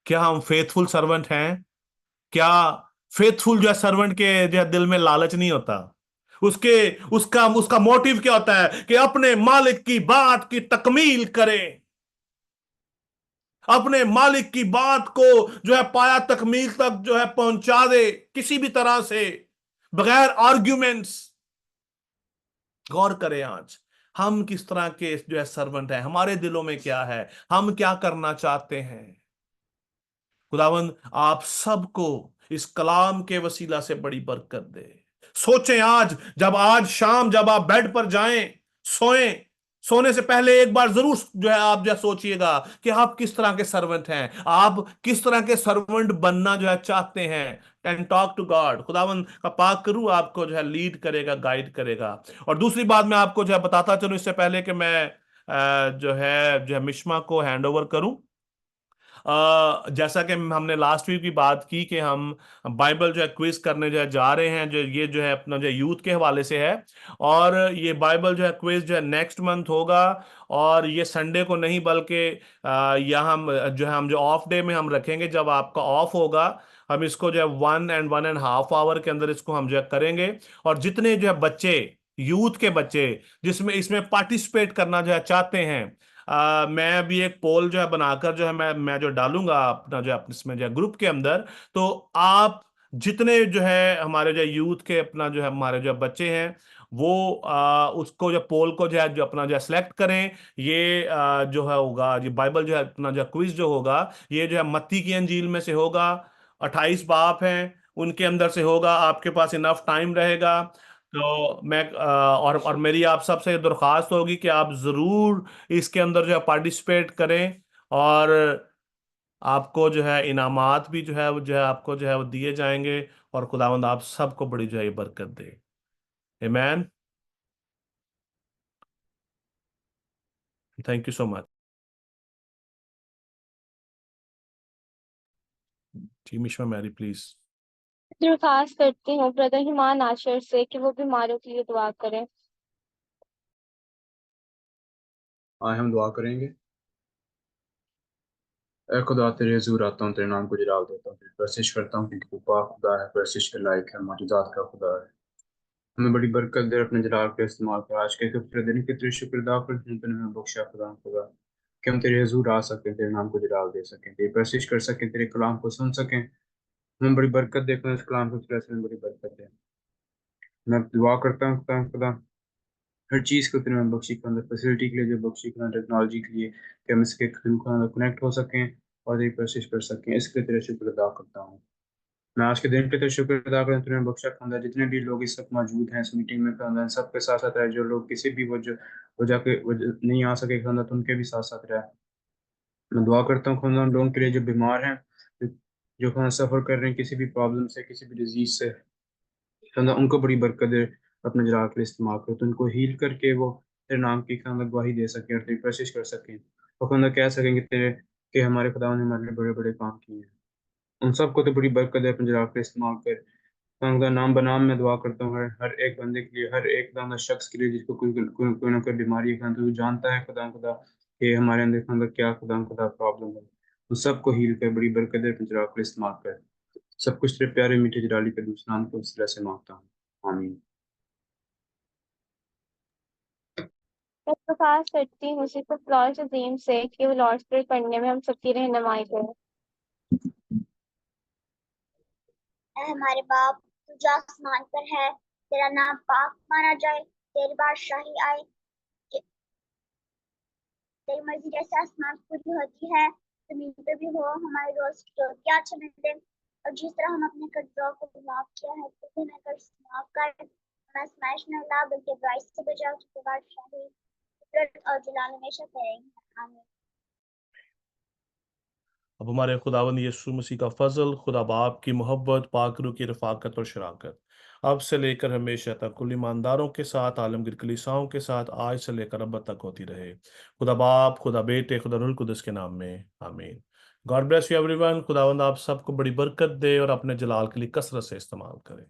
क्या हम फेथफुल सर्वेंट हैं? क्या फेथफुल जो है सर्वेंट के जो है दिल में लालच नहीं होता? उसके उसका उसका मोटिव क्या होता है कि अपने मालिक की बात की तकमील करे, अपने मालिक की बात को जो है पाया तकमील तक जो है पहुंचा दे, किसी भी तरह से, बगैर आर्ग्यूमेंट्स। गौर करें आज हम किस तरह के जो है सर्वेंट हैं, हमारे दिलों में क्या है, हम क्या करना चाहते हैं। खुदावंद आप सबको इस कलाम के वसीला से बड़ी बरकत दे। सोचें आज, जब आज शाम जब आप बेड पर जाएं, सोएं, सोने से पहले एक बार जरूर जो है आप जो है सोचिएगा कि आप किस तरह के सर्वेंट हैं, आप किस तरह के सर्वेंट बनना जो है चाहते हैं। एंड टॉक टू गॉड, खुदावन का पाक करूं आपको जो है लीड करेगा, गाइड करेगा। और दूसरी बात मैं आपको जो है बताता चलूं इससे पहले कि मैं जो है मिश्मा को हैंड ओवर करूं। जैसा कि हमने लास्ट वीक भी बात की कि हम बाइबल जो है क्विज करने जो है जा रहे हैं, जो ये जो है अपना जो यूथ के हवाले से है। और ये बाइबल जो है क्विज जो है नेक्स्ट मंथ होगा, और ये संडे को नहीं बल्कि यहाँ हम जो ऑफ डे में हम रखेंगे, जब आपका ऑफ होगा हम इसको जो है 1.5 आवर के अंदर इसको हम जो है करेंगे। और जितने जो है बच्चे, यूथ के बच्चे जिसमें इसमें पार्टिसिपेट करना जो है चाहते हैं, मैं अभी एक पोल जो है बनाकर जो है मैं जो डालूंगा अपना जो है अपने इसमें जो है ग्रुप के अंदर। तो आप जितने जो है हमारे जो यूथ के अपना जो है हमारे जो बच्चे हैं, वो उसको जो पोल को जो अपना जो सिलेक्ट करें। ये जो है होगा, ये बाइबल जो है अपना जो क्विज जो होगा, ये जो है मत्ती की अंजील में से होगा। 28 बाप हैं, उनके अंदर से होगा। आपके पास इनफ टाइम रहेगा। तो मैं और मेरी आप सबसे दरख्वास्त होगी कि आप जरूर इसके अंदर जो है पार्टिसिपेट करें, और आपको जो है इनामात भी जो है वो जो है आपको जो है वो दिए जाएंगे। और खुदावंद आप सबको बड़ी जो है बरकत दे। आमीन। Thank you so much. जी मिश्मा मैरी प्लीज। दरख्वास्त करती हूँ ब्रदर हिमान आशर से कि वो बीमारों के लिए दुआ करें। आज हम दुआ करेंगे। ऐ खुदा, तेरे हजूर आता हूँ, तेरे नाम को जलाल देता हूँ, तेरी प्रशिश करता हूँ क्योंकि तू पाक खुदा है, प्रशिश के लायक है, मौजूदात का खुदा है। हमें बड़ी बरकत दे, अपने जलाल का इस्तेमाल कर। आज के खूबसूरत दिन के तेरे शुक्र अदा कर, तूने हमें बख्शा खुदा खुदा कि हम तेरे हजूर आ सकें, तेरे नाम को जलाल दे सकें, तेरी प्रशिश कर सकें, तेरे कलाम को सुन सकें। हमें बड़ी बरकत दे खुदा, इस कलाम को फिर में बड़ी बरकत दे। मैं दुआ करता हूँ खुदा खुदा हर चीज़ को तेरे में बख्शी के अंदर, फैसिलिटी के लिए जो बख्शी के अंदर, टेक्नोलॉजी के लिए कि हम इसके कनेक्ट हो सकें और तेरी कोशिश कर सकें, इसके तेरे शुक्र अदा करता हूँ। मैं आज के दिन पे तेरे शुक्र अदा करता हूँ, तूने बख्शा खुदा जितने भी लोग इस वक्त मौजूद हैं इस मीटिंग में खुदा, सबके साथ साथ रहे। जो लोग किसी भी वजह के नहीं आ सके खुदा, तो उनके भी साथ साथ रहे। मैं दुआ करता हूँ खुदा उन लोगों के लिए जो बीमार हैं, जो खुदा सफ़र कर रहे हैं किसी भी प्रॉब्लम से, किसी भी डिजीज से, खुदा उनको बड़ी बरकत दे, अपने जलाल के लिए इस्तेमाल करो। तो उनको हील करके वो तेरे नाम की खुदा गवाही दे सकें और तेरी कोशिश कर सकें, और खुदा कह सकेंगे तेरे कि हमारे खुदा ने हमारे लिए बड़े बड़े काम किए हैं। उन सबको तो बड़ी बरकत है, अपने जलाल के इस्तेमाल कर। खुदा नाम बनाम मैं दुआ करता हूँ हर एक बंदे के लिए, हर एक खुदा शख्स के लिए जिसको कोई ना कोई बीमारी है। खुदा तू जानता है खुदा खुदा कि हमारे अंदर खुदा क्या खुदा प्रॉब्लम है। उन सबको हील कर, बड़ी बरकत है, अपने जलाल के लिए इस्तेमाल कर। सब कुछ तेरे प्यारे मीठे जलाली के दूसरे नाम को इस तरह से मांगता हूँ, आमीन। मैं दरख्वास्त करती हूँ सिर्फ लॉर्ड अजीम से कि वो लॉर्ड प्रेयर पढ़ने में हम सबकी रहनुमाई करें। ऐ हमारे बाप, तू जो आसमान पर है, तेरा नाम पाक माना जाए, तेरी बादशाही आए, तेरी मर्जी जैसे आसमान पर पूरी होती है जमीन पे भी हो। हमारे रोज की रोटी आज हमें दे, और जिस तरह हम अपने कर्जों को माफ किया है तो हमें कर्ज माफ कर। हमें आजमाइश में ला, बल्कि बुराई से बचाओ, क्योंकि बादशाही कुदरत और जलाल हमेशा तेरे ही हैं, आमीन। अब हमारे खुदावंद यीशु मसीह का फजल, खुदा बाप की मोहब्बत, पाक रूह की रफ़ाकत और शराकत अब से लेकर हमेशा तक कुल ईमानदारों के साथ, आलमगीर कलीसियाओं के साथ, आज से लेकर अब तक होती रहे। खुदा बाप, खुदा बेटे, खुदा रूह कुदस के नाम में आमीन। God bless you everyone. खुदावंद आप सबको बड़ी बरकत दे और अपने जलाल के लिए कसरत से इस्तेमाल करे।